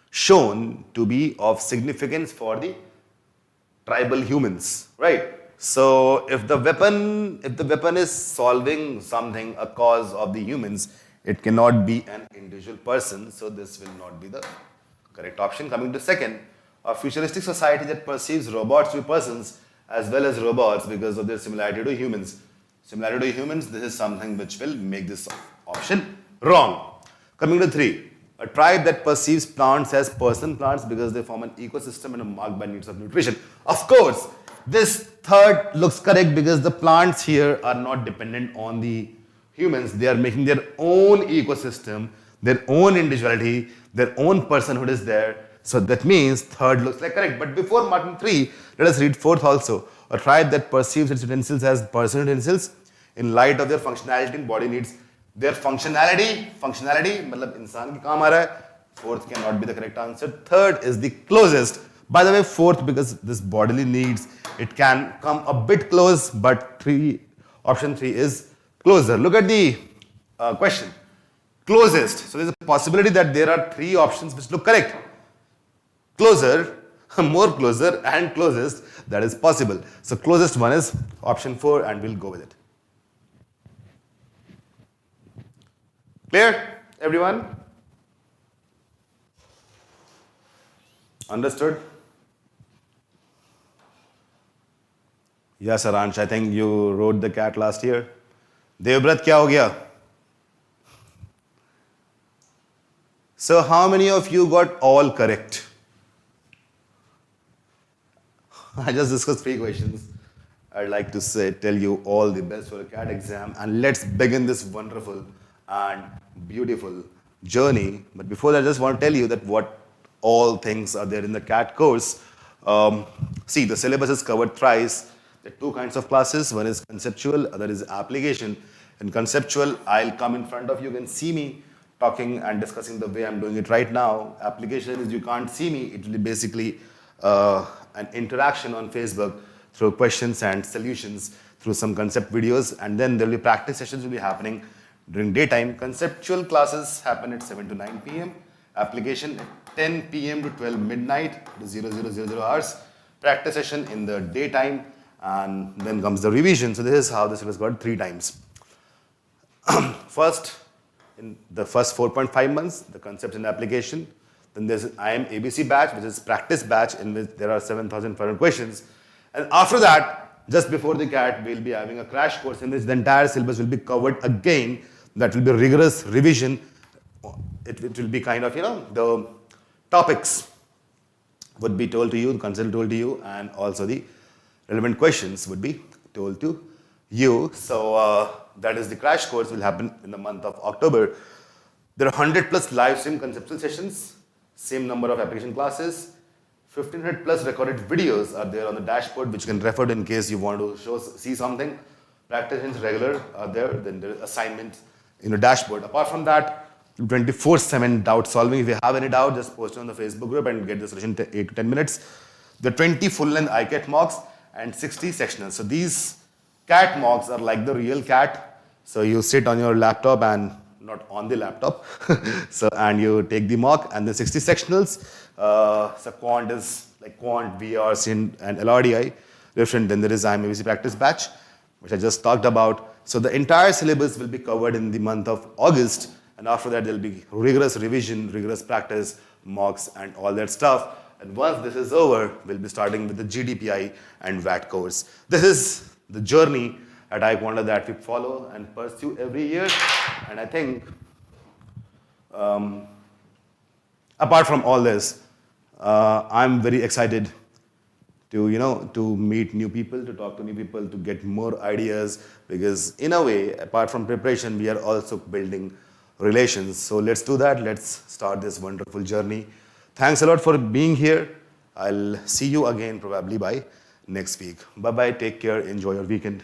shown to be of significance for the tribal humans, right? So if the weapon is solving something, a cause of the humans, it cannot be an individual person. So this will not be the correct option. Coming to second, a futuristic society that perceives robots to be persons as well as robots because of their similarity to humans. Similarity to humans, this is something which will make this option wrong. Coming to 3, a tribe that perceives plants as person plants because they form an ecosystem and are marked by needs of nutrition. Of course, this third looks correct because the plants here are not dependent on the humans. They are making their own ecosystem, their own individuality, their own personhood is there. So that means third looks like correct. But before marking 3, let us read fourth also. A tribe that perceives its utensils as personal utensils in light of their functionality and body needs. Their functionality मतलब इंसान के काम आ रहा है. Fourth cannot be the correct answer. Third is the closest. By the way, fourth, because this bodily needs, it can come a bit close, but option 3 is Closer. Look at the question. Closest. So there's a possibility that there are three options which look correct. Closer, more closer, and closest. That is possible. So closest one is option 4, and we'll go with it. Clear, everyone? Understood? Yes, Aransh, I think you rode the cat last year. Devbrat, kya ho gaya? So how many of you got all correct? I just discussed 3 questions. I'd like to tell you all the best for the CAT exam, and let's begin this wonderful and beautiful journey. But before that, I just want to tell you that what all things are there in the CAT course. See, the syllabus is covered thrice. There are 2 kinds of classes. One is conceptual, other is application. In conceptual, I'll come in front of you, you can see me talking and discussing the way I'm doing it right now. Application is you can't see me. It will be basically an interaction on Facebook through questions and solutions through some concept videos, and then there will be practice sessions will be happening during daytime. Conceptual classes happen at 7 to 9 p.m. Application at 10 p.m. to 12 midnight to 0000 hours. Practice session in the daytime, and then comes the revision. So this is how this was got 3 times. First, in the first 4.5 months, the concept and application. Then there's IM ABC batch, which is practice batch, in which there are 7,500 questions. And after that, just before the CAT, we'll be having a crash course in which the entire syllabus will be covered again. That will be rigorous revision. It will be kind of, the topics would be told to you, the concept told to you, and also the relevant questions would be told to you. So that is the crash course will happen in the month of October. There are 100 plus live stream conceptual sessions, same number of application classes, 1500 plus recorded videos are there on the dashboard which you can refer to in case you want to see something. Practice sessions regular are there, then there are assignments in the dashboard. Apart from that, 24/7 doubt solving. If you have any doubt, just post it on the Facebook group and get the solution in 8 to 10 minutes. The 20 full-length iCat mocks and 60 sectionals. So these CAT mocks are like the real CAT. So you sit on your laptop and not on the laptop. And you take the mock, and the 60 sectionals. So quant is like quant, VR, SIN, and LRDI. Different. Then there is IMABC practice batch, which I just talked about. So the entire syllabus will be covered in the month of August. And after that, there will be rigorous revision, rigorous practice, mocks, and all that stuff. And once this is over, we'll be starting with the GDPI and VAT course. This is the journey at iQuanta that we follow and pursue every year. And I think, apart from all this, I'm very excited to meet new people, to talk to new people, to get more ideas, because in a way, apart from preparation, we are also building relations. So let's do that. Let's start this wonderful journey. Thanks a lot for being here. I'll see you again probably by next week. Bye-bye. Take care. Enjoy your weekend.